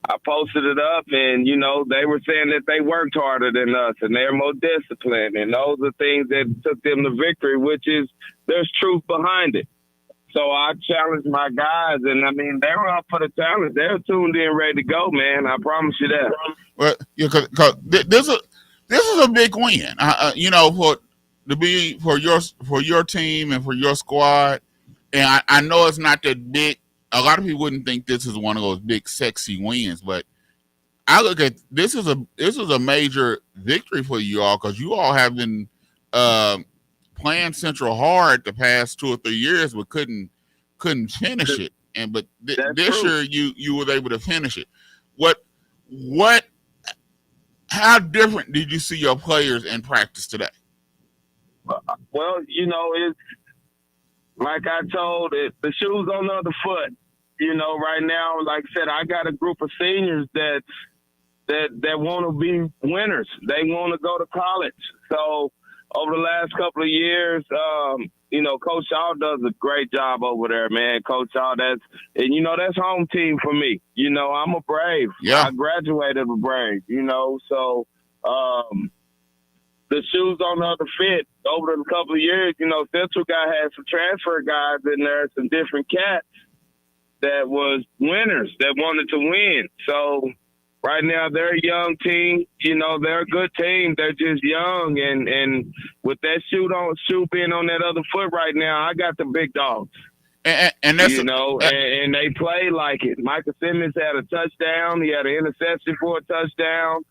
I posted it up, and they were saying that they worked harder than us, and they're more disciplined, and those are things that took them to victory. Which is there's truth behind it. So I challenged my guys, and I mean, they were up for the challenge. They were tuned in, ready to go, man. I promise you that. Well, yeah, because this is a big win. For your team and for your squad. And I know it's not that big. A lot of people wouldn't think this is one of those big, sexy wins, but I look at this is a major victory for you all because you all have been playing Central hard the past 2 or 3 years, but couldn't finish it. But this year you were able to finish it. How different did you see your players in practice today? Well, it's like I told it, the shoe's on the other foot. Right now, like I said, I got a group of seniors that want to be winners. They want to go to college. So over the last couple of years, Coach Shaw does a great job over there, man. Coach Shaw, that's home team for me. I'm a Brave. Yeah. I graduated a Brave, so the shoes on the other fit over the couple of years. Central guy had some transfer guys in there, some different cats that was winners that wanted to win. So right now they're a young team. They're a good team. They're just young, and with that shoe being on that other foot right now, I got the big dogs. And that's and they play like it. Michael Simmons had a touchdown. He had an interception for a touchdown.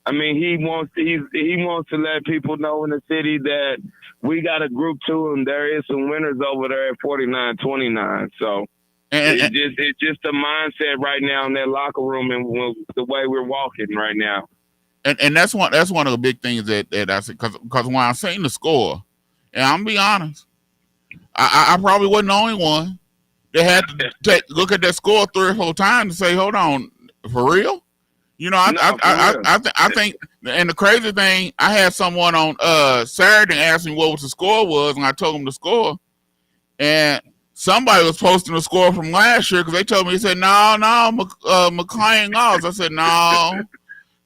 I mean, he wants to let people know in the city that we got a group too, and there is some winners over there at 49-29. So it's just a mindset right now in that locker room and the way we're walking right now. And that's one of the big things that I said because when I seen the score, and I'm gonna be honest, I probably wasn't the only one that had to look at that score 3 or 4 times to say, hold on, for real? I think, and the crazy thing, I had someone on Saturday ask me what the score was, and I told them the score, and somebody was posting the score from last year because they told me, they said, no, McLain lost. I said, no,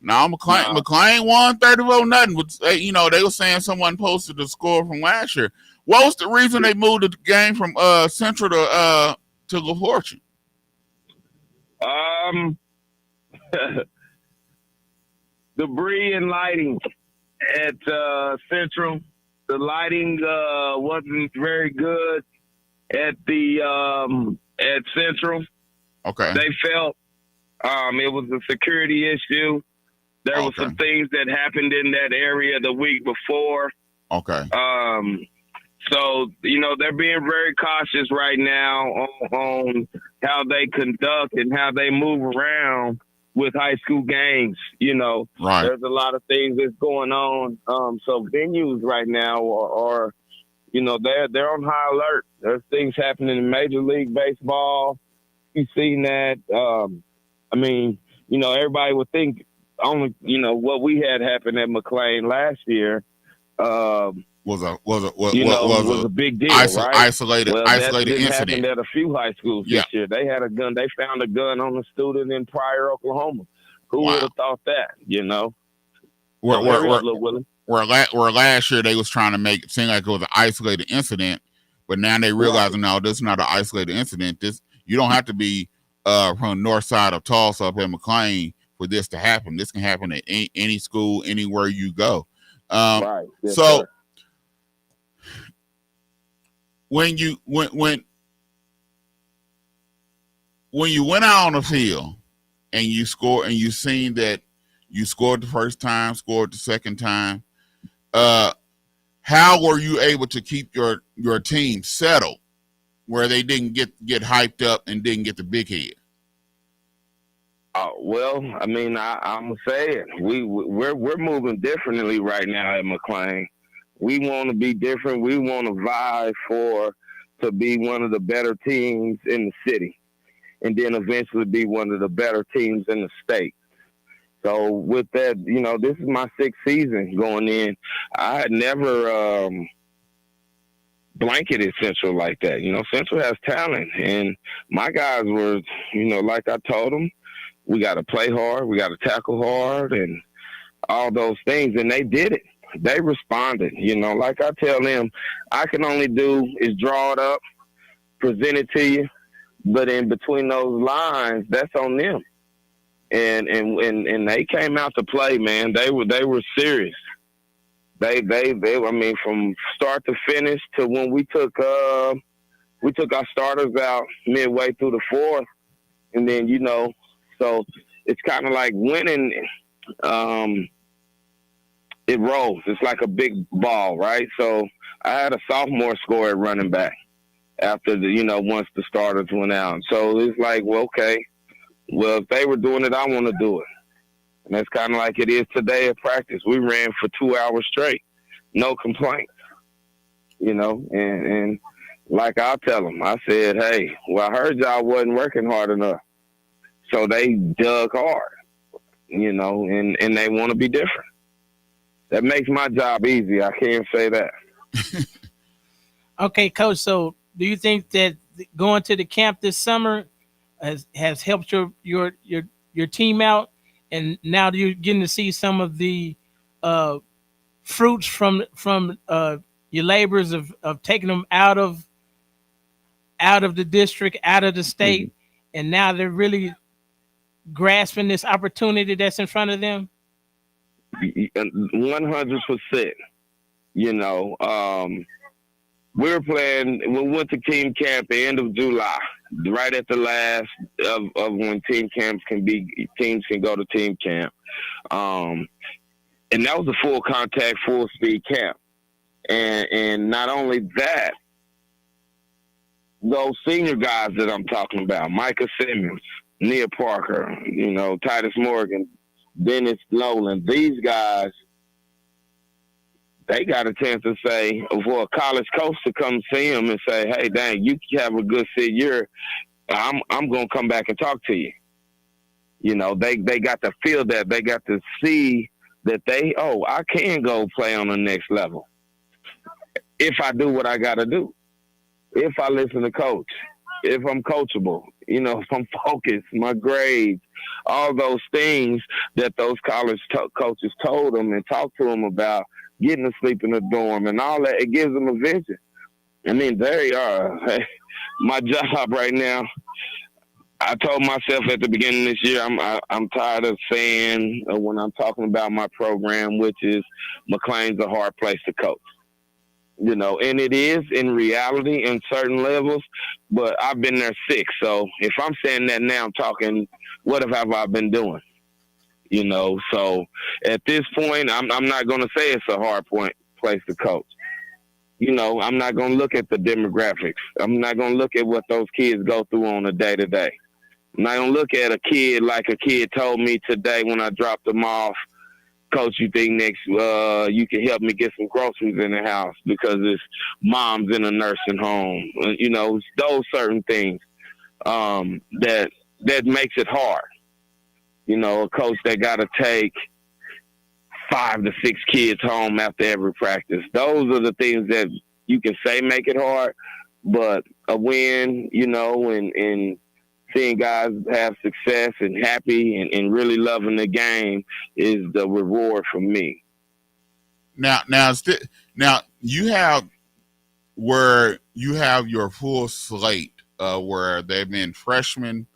McLain won 30-0. But they were saying someone posted the score from last year. What was the reason they moved the game from Central to LaFortune? Debris and lighting at Central. The lighting wasn't very good at Central. Okay. They felt it was a security issue. There was some things that happened in that area the week before. Okay. So, they're being very cautious right now on how they conduct and how they move around with high school games. Right. There's a lot of things that's going on. So venues right now are they're on high alert. There's things happening in Major League Baseball. You've seen that. Everybody would think only, what we had happen at McLain last year, was a big deal, right? Isolated incident. Happened at a few high schools this year. They had a gun. They found a gun on a student in Pryor, Oklahoma. Who would have thought that? Where last year they was trying to make it seem like it was an isolated incident, but now they realizing no, this is not an isolated incident. You don't have to be from the north side of Tulsa up at McLain for this to happen. This can happen at any school, anywhere you go. Right. Yes, so. Sir. When you went out on the field and you score and you seen that you scored the first time, scored the second time, how were you able to keep your team settled where they didn't get hyped up and didn't get the big head? Well, I'm gonna say it. We're moving differently right now at McLain. We want to be different. We want to vie for to be one of the better teams in the city, and then eventually be one of the better teams in the state. So with that, this is my 6th season going in. I had never blanketed Central like that. Central has talent, and my guys were, like I told them, we got to play hard, we got to tackle hard, and all those things, and they did it. They responded. Like I tell them, I can only do is draw it up, present it to you, but in between those lines, that's on them. And they came out to play, man. They were serious. They I mean, from start to finish to when we took our starters out midway through the 4th, and then so it's kind of like winning. It rolls. It's like a big ball, right? So I had a sophomore score at running back after once the starters went out. So it's like, well, okay, well, if they were doing it, I want to do it. And that's kind of like it is today at practice. We ran for 2 hours straight, no complaints, and like I'll tell them, I said, hey, well, I heard y'all wasn't working hard enough. So they dug hard, and they want to be different. That makes my job easy. I can't say that. Okay, Coach. So do you think that going to the camp this summer has helped your team out, and now you're getting to see some of the fruits from your labors of taking them out of the district, out of the state, and now they're really grasping this opportunity that's in front of them? 100%. We went to team camp the end of July, right at the last of when teams can go to team camp. And that was a full contact, full speed camp. And not only that, those senior guys that I'm talking about, Micah Simmons, Nia Parker, Titus Morgan, Dennis Nolan, these guys, they got a chance to say, for a college coach to come see them and say, hey, dang, you have a good year. I'm going to come back and talk to you. They got to feel that. They got to see that I can go play on the next level if I do what I got to do, if I listen to coach, if I'm coachable, if I'm focused, my grades, all those things that those college coaches told them and talked to them about, getting to sleep in the dorm and all that, it gives them a vision. I mean, there you are. My job right now, I told myself at the beginning of this year, I'm tired of saying when I'm talking about my program, which is McLain's a hard place to coach. And it is in reality in certain levels, but I've been there 6. So if I'm saying that now, I'm talking, what have I been doing? So at this point, I'm not going to say it's a hard place to coach. I'm not going to look at the demographics. I'm not going to look at what those kids go through on a day-to-day. I'm not going to look at a kid like a kid told me today when I dropped them off, Coach, you think you can help me get some groceries in the house because his mom's in a nursing home. Those certain things that makes it hard. A coach that got to take 5 to 6 kids home after every practice. Those are the things that you can say make it hard, but a win, and seeing guys have success and happy and really loving the game is the reward for me. Now you have your full slate where they've been freshmen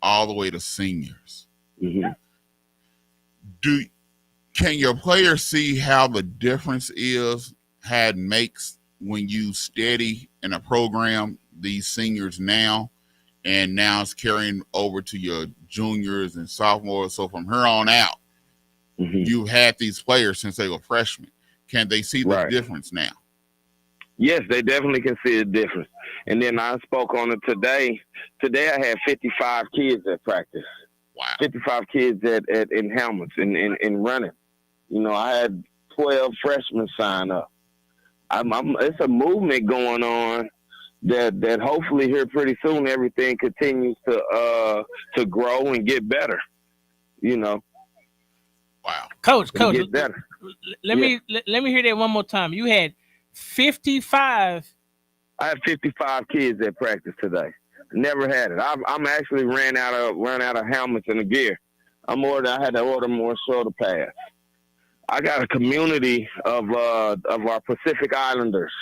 all the way to seniors. Mm-hmm. Can your players see how the difference makes when you steady in a program these seniors now, and now it's carrying over to your juniors and sophomores? So from here on out, you've had these players since they were freshmen. Can they see the difference now? Yes, they definitely can see the difference. And then I spoke on it today. Today I had 55 kids at practice. Wow. 55 kids in helmets in running. I had 12 freshmen sign up. It's a movement going on that hopefully here pretty soon everything continues to grow and get better. You know. Wow. Coach, Get let better. me hear that one more time. You had 55. I had 55 kids at practice today. Never had it. I'm actually ran out of helmets and the gear. I had to order more shoulder pads. I got a community of our Pacific Islanders.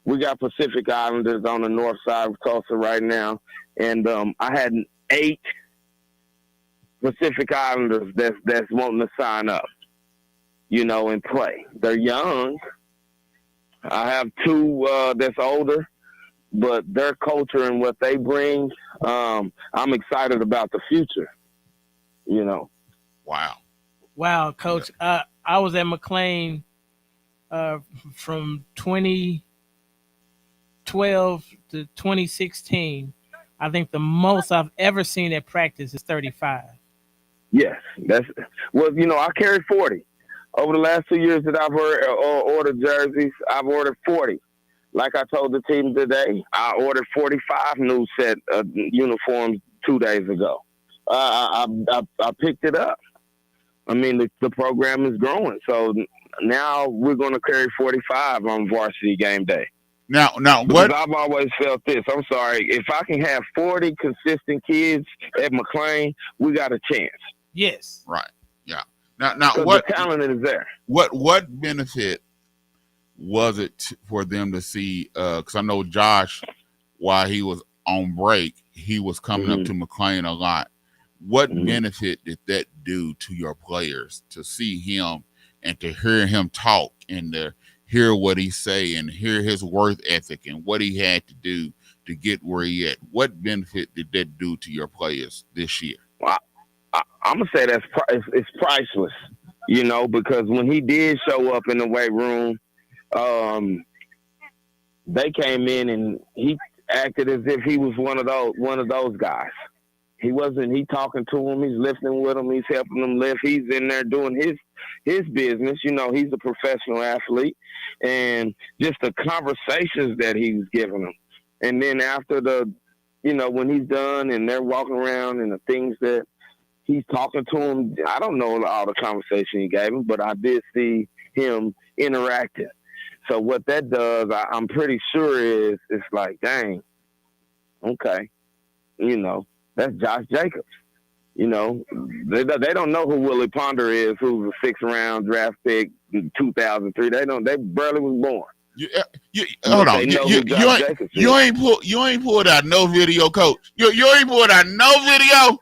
We got Pacific Islanders on the north side of Tulsa right now, and I had 8 Pacific Islanders that's wanting to sign up, you know, and play. They're young. I have 2 that's older, but their culture and what they bring, I'm excited about the future. You know. Wow, Coach. I was at McLain from 2012 to 2016. I think the most I've ever seen at practice is 35. Yes, you know, I carried 40. Over the last 2 years that I've ordered jerseys, I've ordered 40. Like I told the team today, I ordered 45 new set uniforms 2 days ago. I picked it up. I mean, the program is growing. So now we're going to carry 45 on varsity game day. Now, because what? I've always felt this. I'm sorry. If I can have 40 consistent kids at McLain, we got a chance. Yes. Right. Yeah. Now, what the talent is there? What benefit was it for them to see? Because I know Josh, while he was on break, he was coming up to McLain a lot. What benefit did that do to your players to see him and to hear him talk and to hear what he say and hear his work ethic and what he had to do to get where he at? What benefit did that do to your players this year? Well, I'm gonna say it's priceless, you know, because when he did show up in the weight room, they came in and he acted as if he was one of those guys. He wasn't. He talking to him. He's lifting with him. He's helping them lift. He's in there doing his business. You know, he's a professional athlete, and just the conversations that he was giving them. And then after when he's done and they're walking around and the things that he's talking to him, I don't know all the conversation he gave him, but I did see him interacting. So what that does, I'm pretty sure is it's like, dang, okay, you know. That's Josh Jacobs. You know, they don't know who Willie Ponder is, who's a 6th round draft pick in 2003. They barely was born. Hold on. You ain't pulled out no video, Coach. You ain't pulled out no video.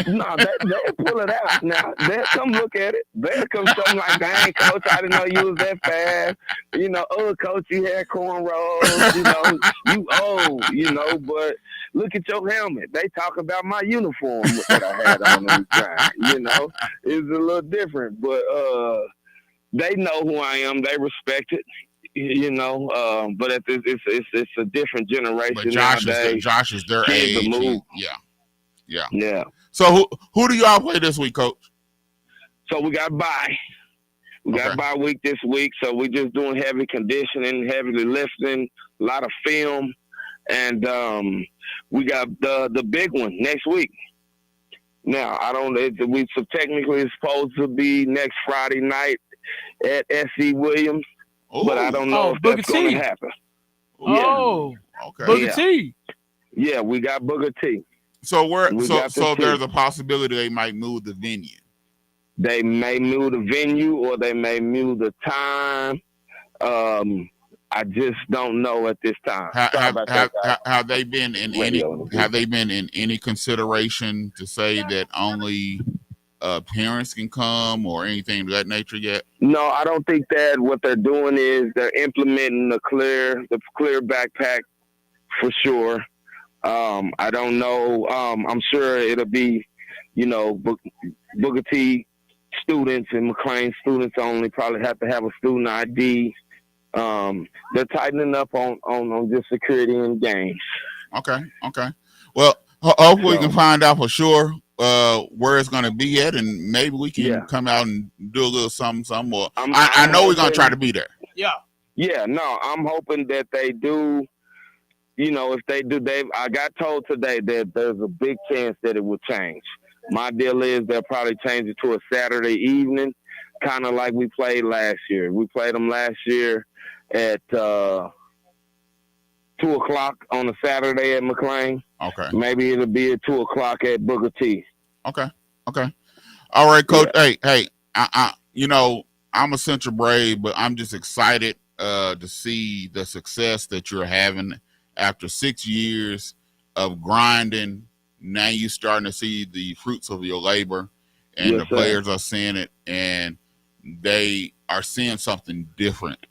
No, they'll pull it out. Now, they'll come look at it. They'll come something like, dang, Coach, I didn't know you was that fast. You know, Coach, you had cornrows. You know, you old, you know, but look at your helmet. They talk about my uniform that I had on the time. You know, it's a little different, but they know who I am. They respect it. You know, but it's a different generation. But Josh is their age. Yeah. So who do y'all play this week, Coach? So we got bye. We got bye week this week. So we're just doing heavy conditioning, heavily lifting, a lot of film, and we got the big one next week. Now so technically it's supposed to be next Friday night at SC Williams, but I don't know if that's going to happen. Oh, okay. Booker T. Yeah, we got Booker T. So there's a possibility they might move the venue. They may move the venue or they may move the time. I just don't know at this time. Have they been in any consideration to say that only parents can come or anything of that nature yet? No, I don't think that. What they're doing is they're implementing the clear backpack for sure. I don't know. I'm sure it'll be, you know, Booker T students and McLain students only probably have to have a student ID. They're tightening up on just security in games. Okay. Well, hopefully we can find out for sure where it's going to be at, and maybe we can come out and do a little something. Or I know we're going to try to be there. Yeah. No, I'm hoping that they do. if they do, I got told today that there's a big chance that it will change. My deal is they'll probably change it to a Saturday evening, kind of like we played last year. We played them last year at 2 o'clock on a Saturday at McLain. Okay. Maybe it'll be at 2 o'clock at Booker T. Okay. All right, Coach. Yeah. Hey, I'm a Central Brave, but I'm just excited to see the success that you're having after 6 years of grinding. Now you're starting to see the fruits of your labor, and Yes, the players are seeing it, and they are seeing something different,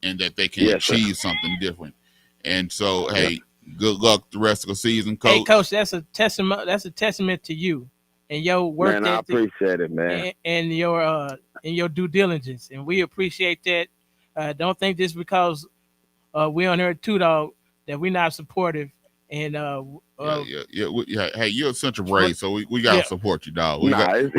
and that they can achieve something different. And so, hey, good luck the rest of the season, Coach. Hey, Coach, that's a testament. That's a testament to you and your work Man, I appreciate it, man. and your due diligence, and we appreciate that. Don't think this because we on here at 2Dawgs that we're not supportive. And Hey, you're a Central Brave, so we gotta support you, dog. We gotta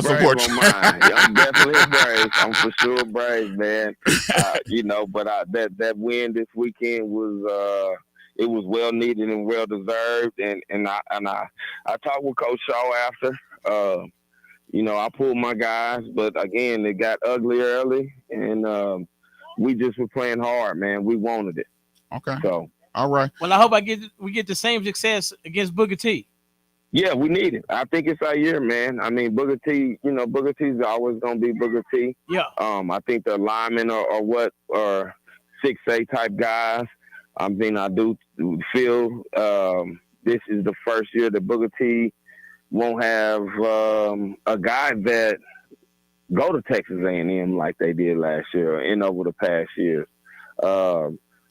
support you. I'm definitely a Brave. I'm for sure a Brave, man. But that win this weekend was it was well needed and well deserved. And I talked with Coach Shaw after. I pulled my guys, but again, it got ugly early, and we just were playing hard, man. We wanted it. Okay. So. All right. Well, I hope we get the same success against Booker T. Yeah, we need it. I think it's our year, man. I mean, Booker T, Booker T's always going to be Booker T. Yeah. I think the linemen are 6A type guys. I mean, I do feel this is the first year that Booker T won't have a guy that go to Texas A&M like they did last year and over the past years.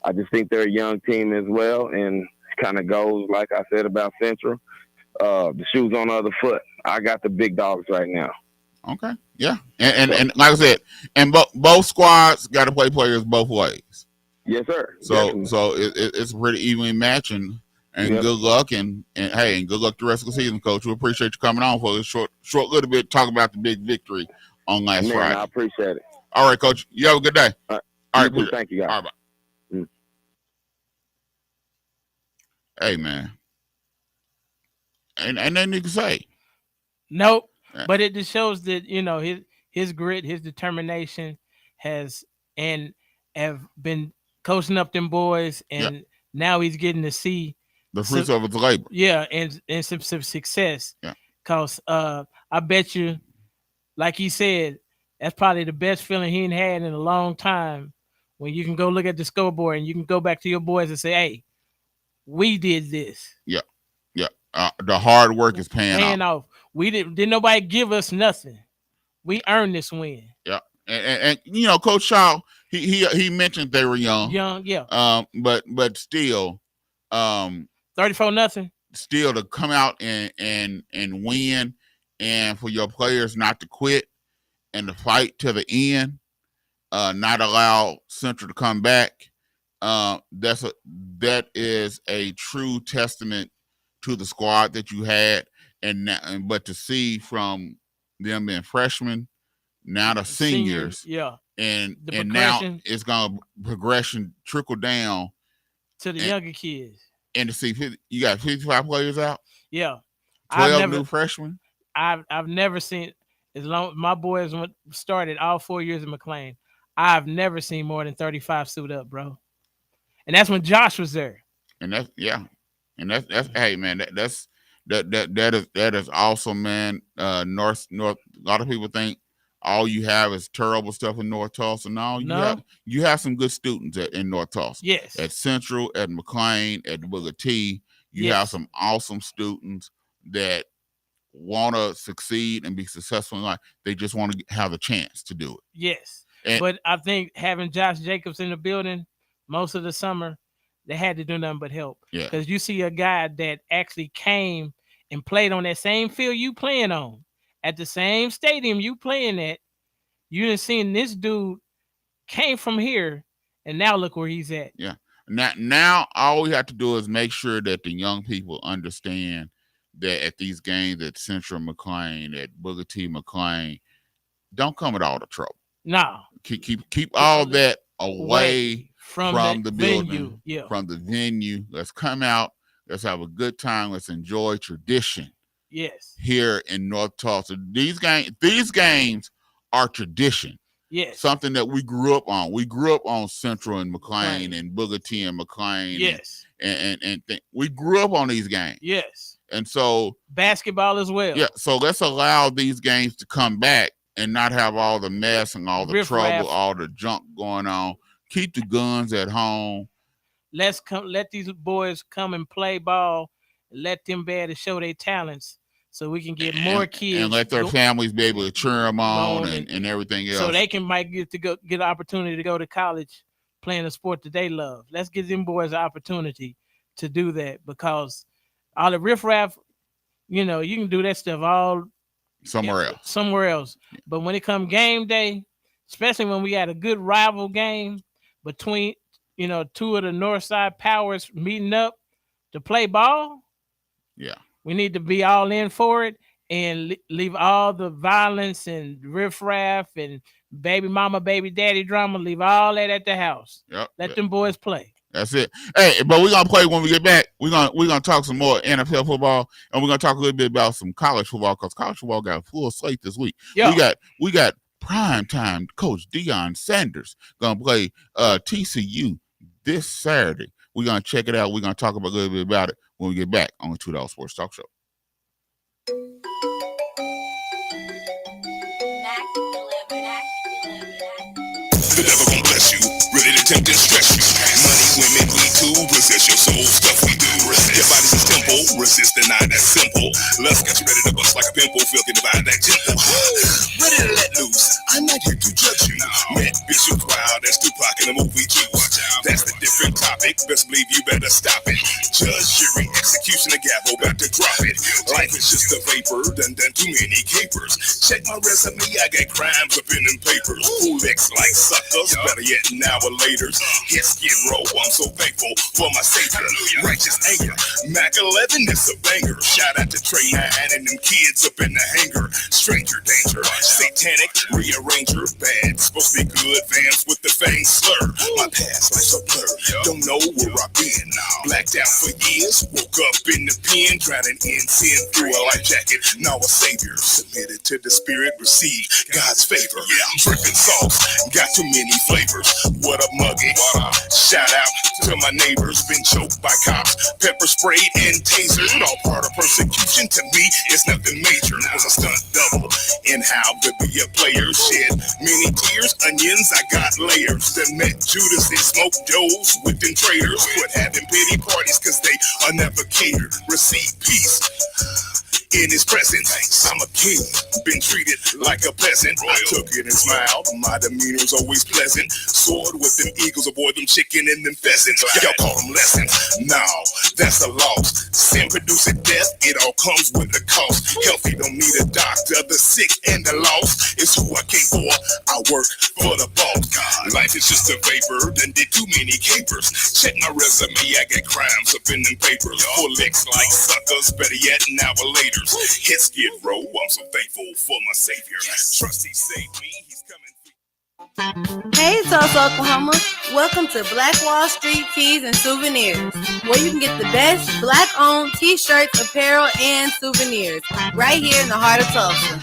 I just think they're a young team as well, and it kind of goes like I said about Central. The shoe's on the other foot. I got the big dogs right now. Okay, yeah, and like I said, and both squads got to play players both ways. Yes, sir. So it's a pretty evenly matching, and good luck, and good luck the rest of the season, Coach. We appreciate you coming on for a short little bit, talk about the big victory on last Friday. I appreciate it. All right, Coach. You have a good day. All right, too. Thank you, guys. All right, bye. Hey, man. And nothing you can say. Nope. But it just shows that, his grit, his determination have been coaching up them boys, and now he's getting to see the fruits of his labor. Yeah, and some success. Yeah. Because I bet you, like he said, that's probably the best feeling he ain't had in a long time, when you can go look at the scoreboard and you can go back to your boys and say, hey, we did this. Yeah. The hard work is paying off. We didn't nobody give us nothing. We earned this win. Yeah. And Coach Shaw, he mentioned they were young. Yeah. But still 34-0. Still to come out and win, and for your players not to quit and to fight to the end, not allow Central to come back. That is a true testament to the squad that you had, but to see from them being freshmen, now the seniors, and now it's gonna progression trickle down to the younger kids, and to see you got 55 players out, 12 new freshmen. I've never seen, as long my boys started all 4 years of McLain, I've never seen more than 35 suit up, bro. And that's when Josh was there. And that's hey man, that is awesome, man. North. A lot of people think all you have is terrible stuff in North Tulsa. No, you have some good students in North Tulsa. Yes. At Central, at McLain, at Booker T, you have some awesome students that want to succeed and be successful in life. They just want to have a chance to do it. Yes. But I think having Josh Jacobs in the building most of the summer, they had to do nothing but help. Yeah. Because you see a guy that actually came and played on that same field you playing on, at the same stadium you playing at. You done seen this dude came from here, and now look where he's at. Yeah. Now all we have to do is make sure that the young people understand that at these games at Central McLain, at Booker T don't come with all the trouble. No. Keep all that away from the building, venue. from the venue. Let's come out. Let's have a good time. Let's enjoy tradition. Yes. Here in North Tulsa, these games are tradition. Yes. Something that we grew up on. We grew up on Central and McLain and Booker T and McLain. Yes. And we grew up on these games. Yes. And so basketball as well. Yeah. So let's allow these games to come back and not have all the mess and all the trouble, all the junk going on. Keep the guns at home. Let these boys come and play ball. Let them be able to show their talents so we can get more kids. And let their families be able to cheer them on and everything else. So they might get an opportunity to go to college playing a sport that they love. Let's give them boys an opportunity to do that, because all the riffraff, you can do that stuff all somewhere else. But when it comes game day, especially when we had a good rival game between, two of the North Side powers meeting up to play ball. Yeah. We need to be all in for it and leave all the violence and riffraff and baby mama, baby daddy drama, leave all that at the house. Yep. Let them boys play. That's it. Hey, but we're gonna play when we get back. We're gonna talk some more NFL football, and we're gonna talk a little bit about some college football, because college football got a full slate this week. Yeah. We got prime time Coach Deion Sanders gonna play TCU this Saturday. We're gonna check it out. We're gonna talk a little bit about it when we get back on the 2Dawgs Sports Talk Show. The devil gon' bless you, really to tempt and stress you. Money, women, we too, possess your soul, stuff we do. Your body's a temple, resist deny that simple. Lust got you ready to bust like a pimple, filthy divide that temple. Ready to let loose, I'm not here to judge you. Met Bishop Wild, that's Tupac in the movie Juice. That's the different topic, best believe you better stop it. Judge, jury, execution, the gavel, about to drop it. Life is just a vapor, done too many capers. Check my resume, I got crimes up in them papers. Who licks like suckers, better yet now or later. Hit Skid Row, I'm so thankful for my savior. Righteous anger, Mac 11, it's a banger. Shout out to Trey 9 and them kids up in the hangar. Stranger danger, satanic rearranger, bad, supposed to be good, vamps with the fang slur. My past life's a blur, don't know where I've been. Blacked out for years, woke up in the pen, drowning in sin through a life jacket. Now a savior, submitted to the spirit, receive God's favor. Dripping sauce, got too many flavors. What up, muggy? Shout out to my neighbors, been choked by cops, pepper sprayed and tasered. All part of persecution, to me it's nothing major. Was a stunt double in how to be a player. Shed many tears, onions, I got layers. That met Judas and smoked doughs with them traitors. Quit having pity parties cause they are never catered. Receive peace in his presence. I'm a king, been treated like a peasant. I took it and smiled, my demeanor's always pleasant. Soared with them eagles, avoid them chicken and them pheasants. Y'all call them lessons, no, that's a loss. Sin produces death, it all comes with a cost. Healthy don't need a doctor, the sick and the lost is who I came for. I work for the boss. Life is just a vapor, done did too many capers. Check my resume, I got crimes up in them papers. Full licks like suckers, better yet an hour later. Hit Skid Row, I'm so thankful for my savior. Trust he saved me, he's coming. Hey Tulsa, Oklahoma. Welcome to Black Wall Street Tees and Souvenirs, where you can get the best black-owned t-shirts, apparel, and souvenirs right here in the heart of Tulsa.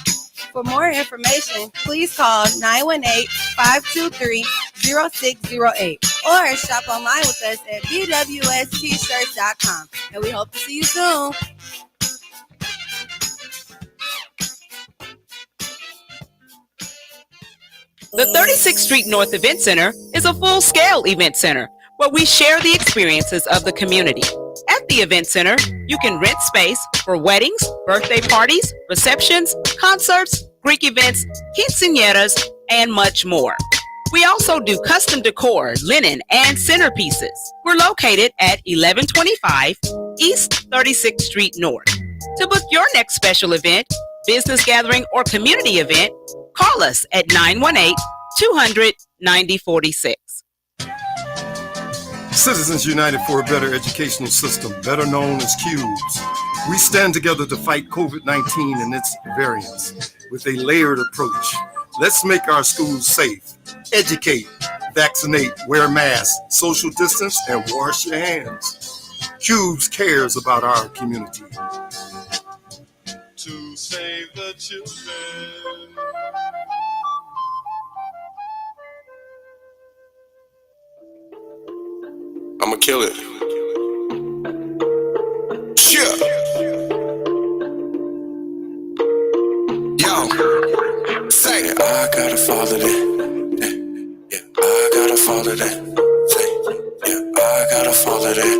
For more information, please call 918-523-0608 or shop online with us at bwstshirts.com. And we hope to see you soon. The 36th Street North Event Center is a full-scale event center where we share the experiences of the community. At the event center, you can rent space for weddings, birthday parties, receptions, concerts, Greek events, quinceañeras, and much more. We also do custom decor, linen, and centerpieces. We're located at 1125 East 36th Street North. To book your next special event, business gathering, or community event, call us at 918-200-9046. Citizens United for a Better Educational System, better known as CUBES. We stand together to fight COVID-19 and its variants with a layered approach. Let's make our schools safe, educate, Vaccinate, wear masks, social distance, and wash your hands. Cubes cares about our community. To save the children. I'ma kill it. Yeah. Yo, say I gotta follow that. Yeah, I gotta follow that. Say, yeah, I gotta follow that.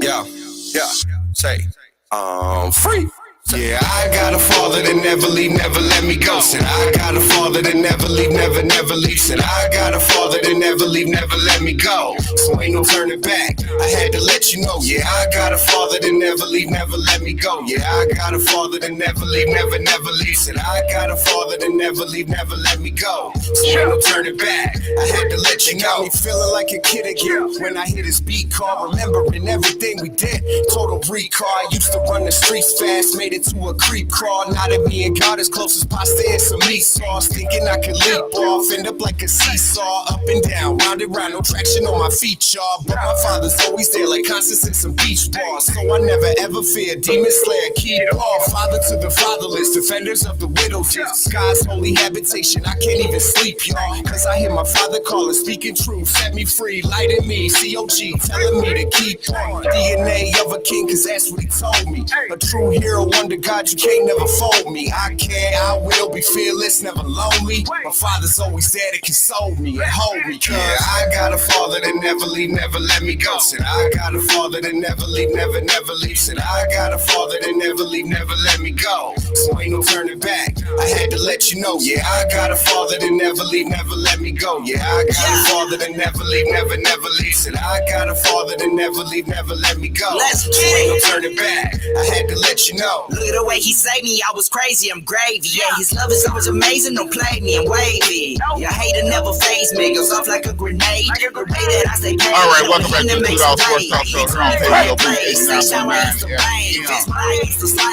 Yeah, say, I'm free. Yeah, I got a father that never leave, never let me go. Said I got a father that never leave, never leave. Said I got a father that never leave, never let me go. So ain't no turning back. I had to let you know. Yeah, I got a father that never leave, never let me go. Yeah, I got a father that never leave, never leave. Said I got a father that never leave, never let me go. So ain't no turning back. I had to let you know. Got me feeling like a kid again when I hit his beat car, remembering everything we did. Total recall. I used to run the streets fast, made it to a creep crawl. Now that me and God as close as pasta and some meat sauce, thinking I could leap off, end up like a seesaw, up and down, round and round, no traction on my feet, y'all. But my father's always there, like Constance in some beach balls. So I never ever fear, demon slayer, keep off. Father to the fatherless, defenders of the widows. Sky's holy habitation, I can't even sleep, y'all. Cause I hear my father calling, speaking truth, set me free, light in me, COG, telling me to keep on. DNA of a king, cause that's what he told me. A true hero, wonder God, you can't never fold me. I can, I will be fearless, never lonely. My father's always there to console me and hold me. Cause I got a father that never leave, never let me go. Said I got a father that never leave, never leave. Said I got a father that never leave, never let me go. So ain't no turning back. I had to let you know. Yeah, I got a father that never leave, never let me go. Yeah, I got a father that never leave, never leave. Said I got a father that never leave, never let me go. Let's so ain't no turning back. I had to let you know. Look at the way he saved me, I was crazy, I'm gravy. Yeah, his love is always amazing, don't play me, I'm wavy. Your hater never phase me, goes off like a grenade. The way that I stay paid. All right, welcome back to the 2Dawgs Sports Talk Show here on KBOB 89.9.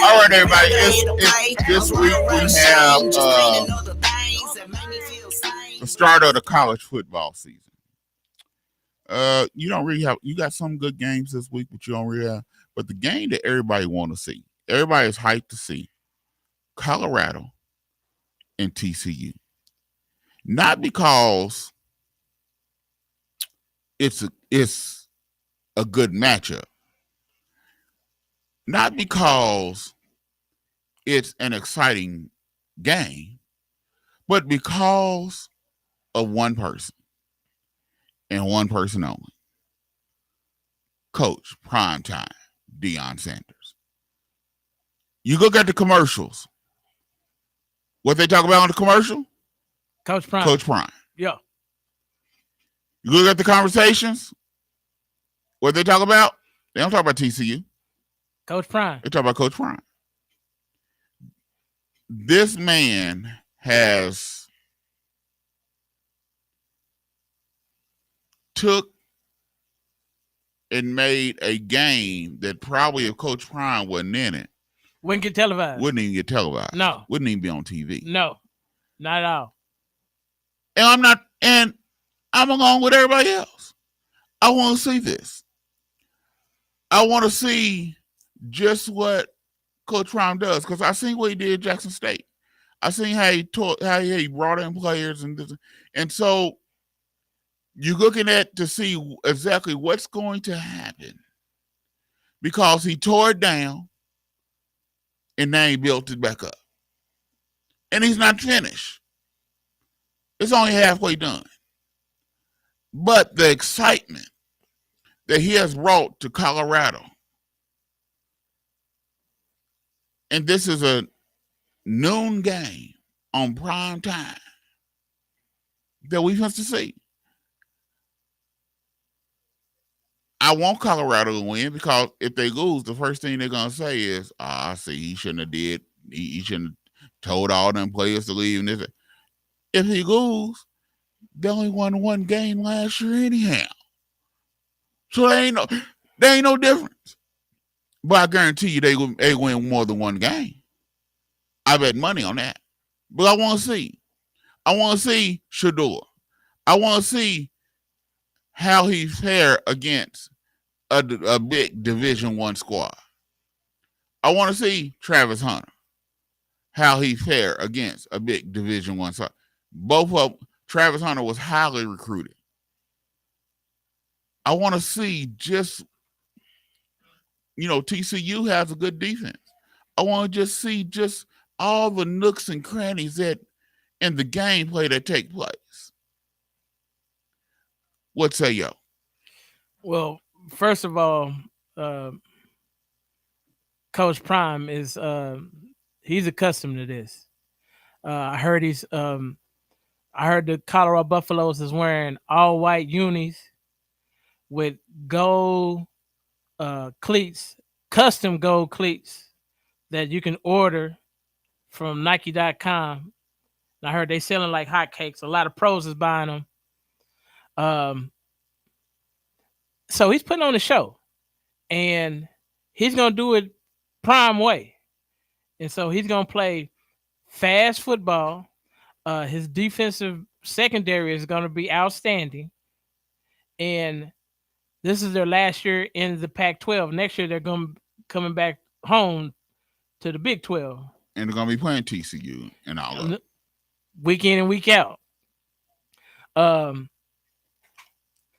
All right, everybody, this week we have the start of the college football season. You don't really have, you got some good games this week, but you don't really have, but the game that everybody want to see, everybody is hyped to see, Colorado and TCU. Not because it's a good matchup. Not because it's an exciting game, but because of one person and one person only. Coach Primetime Deion Sanders. You look at the commercials. What they talk about on the commercial? Coach Prime. Coach Prime. Yeah. You look at the conversations. What they talk about? They don't talk about TCU. Coach Prime. They talk about Coach Prime. This man has took and made a game that probably if Coach Prime wasn't in it, wouldn't get televised. Wouldn't even get televised. No. Wouldn't even be on TV. No. Not at all. And I'm along with everybody else. I want to see this. I want to see just what Coach Prime does, because I seen what he did at Jackson State. I seen how he brought in players and so you're looking at to see exactly what's going to happen, because he tore it down and now he built it back up. And he's not finished. It's only halfway done. But the excitement that he has brought to Colorado, and this is a noon game on prime time that we have to see. I want Colorado to win, because if they lose, the first thing they're going to say is, I see he shouldn't have did. He shouldn't have told all them players to leave. And this. If he lose, they only won one game last year anyhow. So they ain't no difference. But I guarantee you they win more than one game. I bet money on that. But I want to see. I want to see Shador. I want to see how he fared against a big Division I squad. I want to see Travis Hunter, how he fared against a big Division I squad. Both of Travis Hunter was highly recruited. I want to see just, TCU has a good defense. I want to just see just all the nooks and crannies that in the gameplay that take place. What say yo? Well, first of all, Coach Prime is he's accustomed to this. I heard the Colorado Buffaloes is wearing all white unis with gold cleats, custom gold cleats that you can order from Nike.com. I heard they selling like hotcakes. A lot of pros is buying them. So he's putting on a show, and he's gonna do it Prime way. And so he's gonna play fast football. His defensive secondary is gonna be outstanding. And this is their last year in the Pac-12. Next year they're coming back home to the Big 12. And they're gonna be playing TCU and all of it. Week in and week out.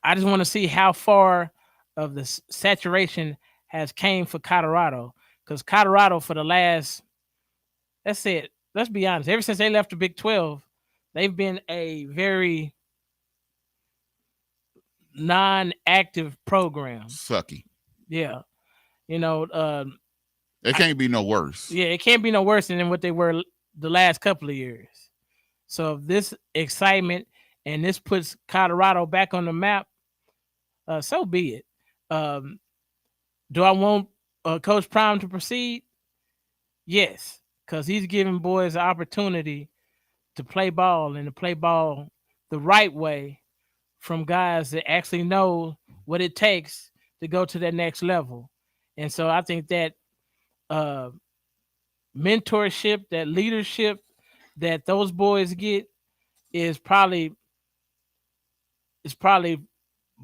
I just want to see how far of the saturation has came for Colorado, because Colorado for the last, let's be honest, ever since they left the Big 12, they've been a very non-active program. Sucky. Yeah. It can't be no worse. Yeah, it can't be no worse than what they were the last couple of years. So if this excitement and this puts Colorado back on the map, so be it. Do I want Coach Prime to proceed? Yes, because he's giving boys an opportunity to play ball and to play ball the right way from guys that actually know what it takes to go to that next level. And so I think that mentorship, that leadership that those boys get is probably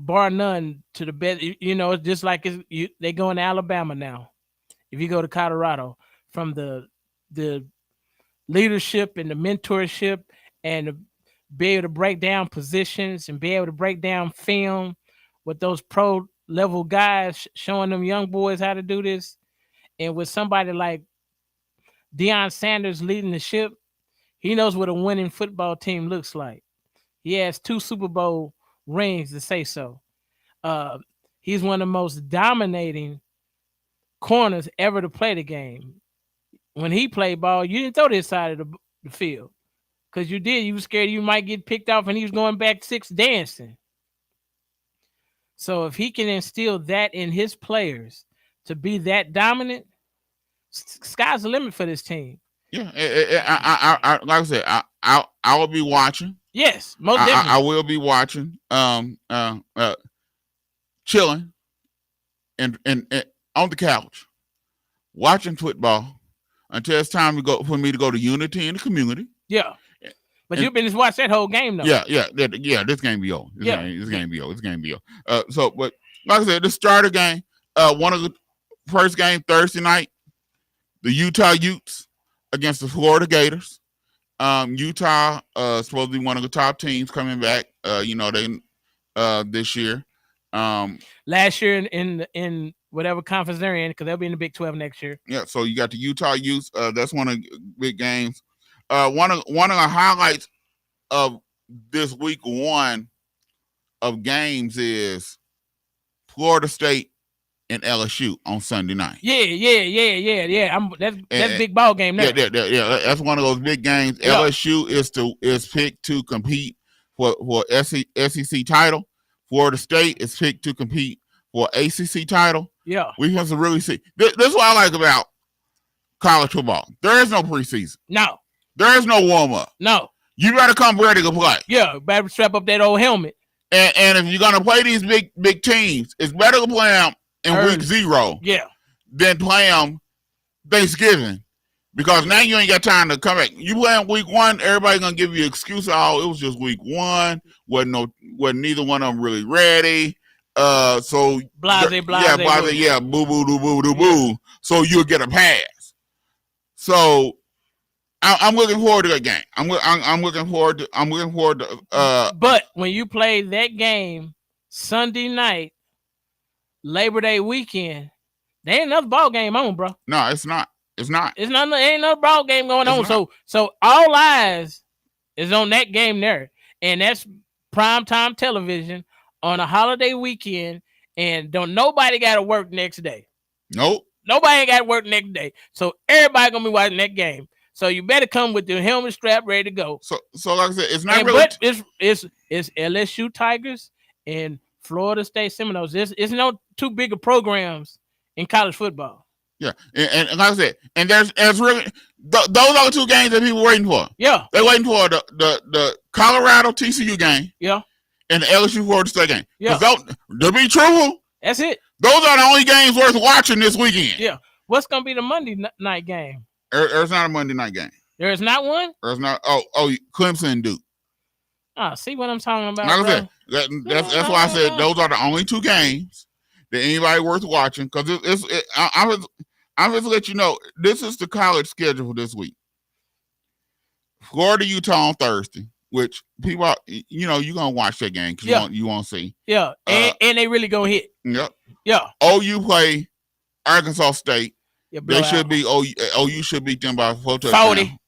bar none to the best. It's just like they go in Alabama now. If you go to Colorado, from the leadership and the mentorship and to be able to break down positions and be able to break down film with those pro level guys showing them young boys how to do this, and with somebody like Deion Sanders leading the ship, he knows what a winning football team looks like. He has 2 Super Bowl rings to say so. He's one of the most dominating corners ever to play the game. When he played ball, you didn't throw this side of the field, because you did. You were scared you might get picked off, and he was going back 6 dancing. So if he can instill that in his players to be that dominant, sky's the limit for this team. Yeah, I like I said, I will be watching. Yes, most definitely. I will be watching. Chilling and on the couch, watching football until it's time for me to go to Unity in the community. Yeah, but you've been just watch that whole game though. Yeah. This game be over. This game be over. So, but like I said, the starter game, one of the first game Thursday night, the Utah Utes against the Florida Gators. Utah supposed to be one of the top teams coming back. They this year. Last year in whatever conference they're in, because they'll be in the Big 12 next year. Yeah, so you got the Utah Utes. That's one of the big games. One of the highlights of this week 1 of games is Florida State and LSU on Sunday night. Yeah. That's big ball game there. Yeah. That's one of those big games. Yeah. LSU is picked to compete for SEC title. Florida State is picked to compete for ACC title. Yeah. We have to really see. This is what I like about college football. There is no preseason. No. There is no warm-up. No. You got to come ready to play. Yeah, better strap up that old helmet. And if you're going to play these big teams, it's better to play them in week 0 than play them Thanksgiving, Because now you ain't got time to come back. You playing week 1, everybody gonna give you an excuse. Oh, it was just week 1. Wasn't neither one of them really ready. So blase, yeah, boo boo doo boo doo boo. So you'll get a pass. So I'm looking forward to that game. I'm looking forward to. But when you play that game Sunday night, Labor Day weekend, there ain't another ball game on, bro. No, it's not. It's not. It's not. Ain't no ball game going on. So all eyes is on that game there, and that's primetime television on a holiday weekend, and don't nobody got to work next day. Nope. Nobody got to work next day. So everybody gonna be watching that game. So you better come with your helmet strap ready to go. So like I said, it's not really. But it's LSU Tigers and Florida State Seminoles. It's no too big of programs in college football. Yeah, and like I said, and there's really those are the 2 games that people are waiting for. Yeah, they're waiting for the Colorado TCU game. Yeah, and the LSU Florida State game. Yeah, to be truthful, that's it. Those are the only games worth watching this weekend. Yeah, what's gonna be the Monday night game? There's not a Monday night game. There is not one. There's not. Oh, Clemson and Duke. See what I'm talking about. Like I said, that's why I said those are the only 2 games that anybody worth watching. Because I'm just let you know, this is the college schedule for this week. Florida, Utah on Thursday, which people, you're going to watch that game because you won't see. Yeah, and they really going to hit. Yep. Yeah. OU play Arkansas State. Yeah, they should be, OU should beat them by 40. They going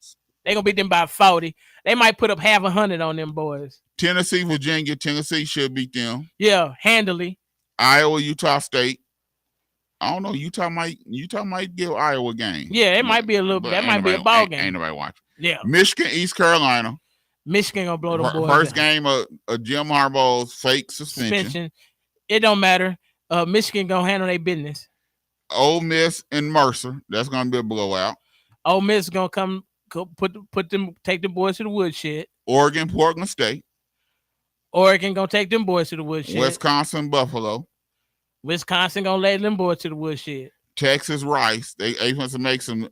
to beat them by 40. They might put up half 100 on them boys. Tennessee, Virginia. Tennessee should beat them. Yeah, handily. Iowa, Utah State. I don't know. Utah might give Iowa a game. Yeah, it might be a little. That might be a ball game. Ain't nobody watching. Yeah. Michigan, East Carolina. Michigan gonna blow them boys. First game of Jim Harbaugh's fake suspension. It don't matter. Michigan gonna handle their business. Ole Miss and Mercer. That's gonna be a blowout. Ole Miss gonna take the boys to the woodshed. Oregon, Portland State. Oregon gonna take them boys to the woodshed. Wisconsin, Buffalo. Wisconsin gonna lay them boys to the woodshed. Texas, Rice. They supposed to make some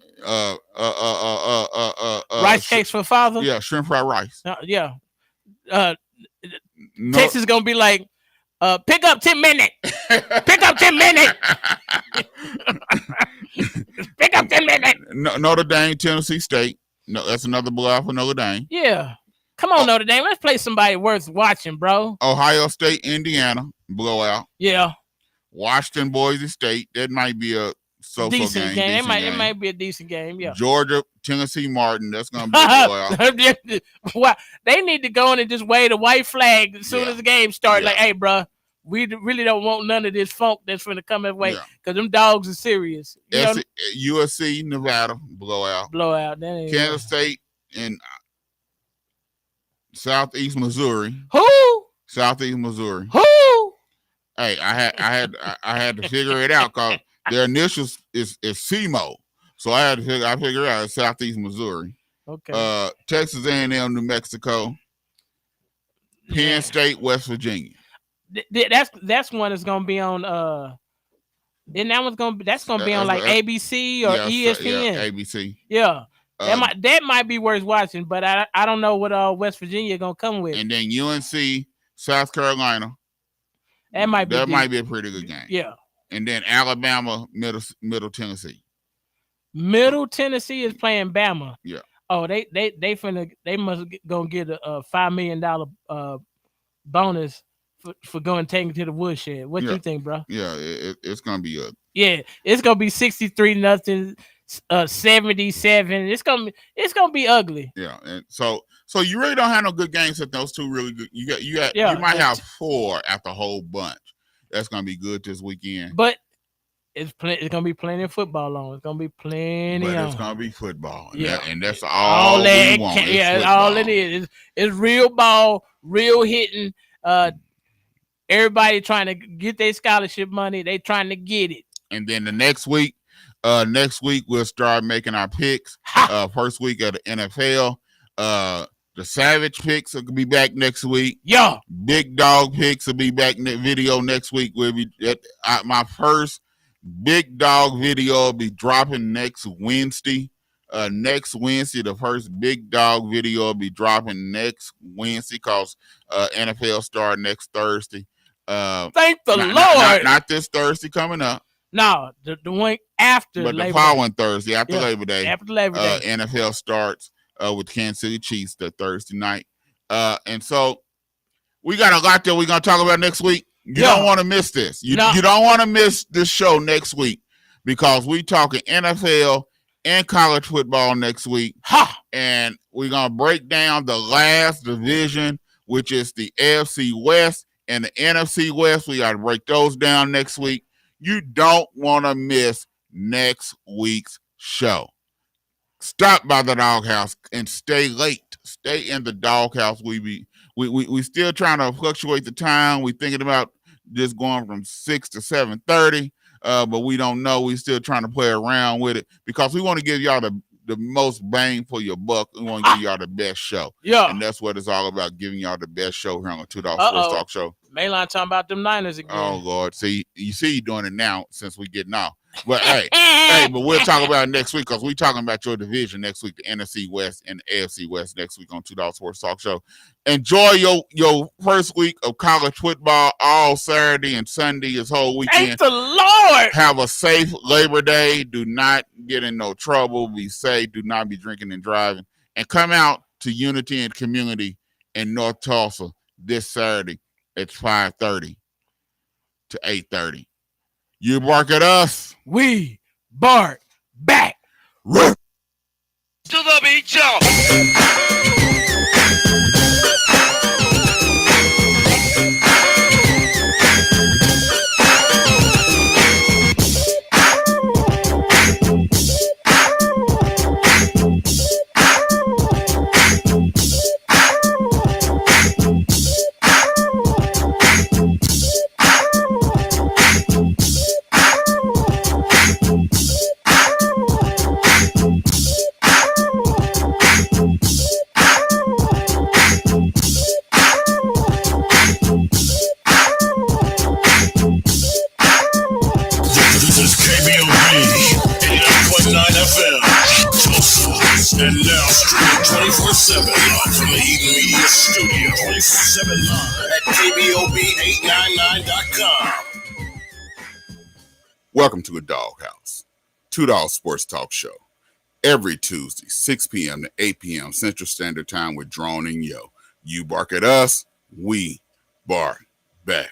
rice cakes for father. Yeah, shrimp fried rice. Yeah. Texas gonna be like, pick up 10 minutes. Pick up 10 minutes. Pick up 10 minutes. Notre Dame, Tennessee State. No, that's another blowout for Notre Dame. Yeah. Come on, Notre Dame. Let's play somebody worth watching, bro. Ohio State, Indiana. Blowout. Yeah. Washington, Boise State. That might be a so-so decent game. Decent it might be a decent game. Yeah. Georgia, Tennessee, Martin. That's gonna be a blowout. They need to go in and just wave a white flag as soon as the game starts. Like, hey, bro, we really don't want none of this funk that's going to come that way because them dogs are serious. USC, Nevada. Blowout. Kansas State and Southeast Missouri. Who? Southeast Missouri. Who? Hey, I had to figure it out because their initials is SEMO, so I figure it out. It's Southeast Missouri. Okay. Texas A&M, New Mexico. Penn State, West Virginia. That's one that's gonna be on. Then that's gonna be on like ABC or ESPN. Yeah, ABC. Yeah. That might be worth watching, but I don't know what West Virginia gonna come with. And then UNC, South Carolina. That might be a pretty good game. Yeah. And then Alabama, Middle Tennessee. Middle Tennessee is playing Bama. Yeah. Oh, they must gonna get a $5 million bonus for going taking to the woodshed. What you think, bro? Yeah, it's gonna be good. Yeah, it's gonna be 63-0. 77. It's gonna be ugly. Yeah, and so you really don't have no good games at those 2 really good. You might have 4 at the whole bunch. That's gonna be good this weekend. But it's gonna be plenty of football on. It's gonna be plenty. But on. It's gonna be football. Yeah, and that's all we want. That's all it is. It's real ball, real hitting. Everybody trying to get their scholarship money. They trying to get it. And then the next week we'll start making our picks. First week of the NFL. The Savage picks will be back next week. Yeah. Big Dog picks will be back in the video next week. Will be my first Big Dog video will be dropping next Wednesday. next Wednesday. The first Big Dog video will be dropping next Wednesday because NFL start next Thursday. Thank the Lord. Not this Thursday coming up. No, the week after but Labor the following Thursday, after Labor Day. After Labor Day. NFL starts with Kansas City Chiefs the Thursday night. And so we got a lot that we're going to talk about next week. You don't want to miss this. You don't want to miss this show next week because we talking NFL and college football next week. And we're going to break down the last division, which is the AFC West and the NFC West. We got to break those down next week. You don't want to miss next week's show. Stop by the doghouse and stay late. Stay in the doghouse. We still trying to fluctuate the time. We thinking about just going from 6 to 7:30, but we don't know. We still trying to play around with it because we want to give y'all the most bang for your buck. We want to give y'all the best show. Yeah. And that's what it's all about, giving y'all the best show here on the 2Dawgs Sports Talk Show. McLain talking about them Niners again. Oh, Lord. See, you doing it now since we getting off. But, hey, but we'll talk about it next week because we're talking about your division next week, the NFC West and the AFC West next week on 2Dawgs Sports Talk Show. Enjoy your first week of college football all Saturday and Sunday, this whole weekend. Thank the Lord. Have a safe Labor Day. Do not get in no trouble. Be safe. Do not be drinking and driving. And come out to Unity and Community in North Tulsa this Saturday. It's 5:30 to 8:30. You bark at us. We bark back. To the beat, y'all. And now streaming 24/7 live from the Eden Media Studio. 24/7 live at KBOB899.com. Welcome to a Doghouse, 2Dawgs Sports Talk Show. Every Tuesday, 6 p.m. to 8 p.m. Central Standard Time with Drone and Yo. You bark at us, we bark back.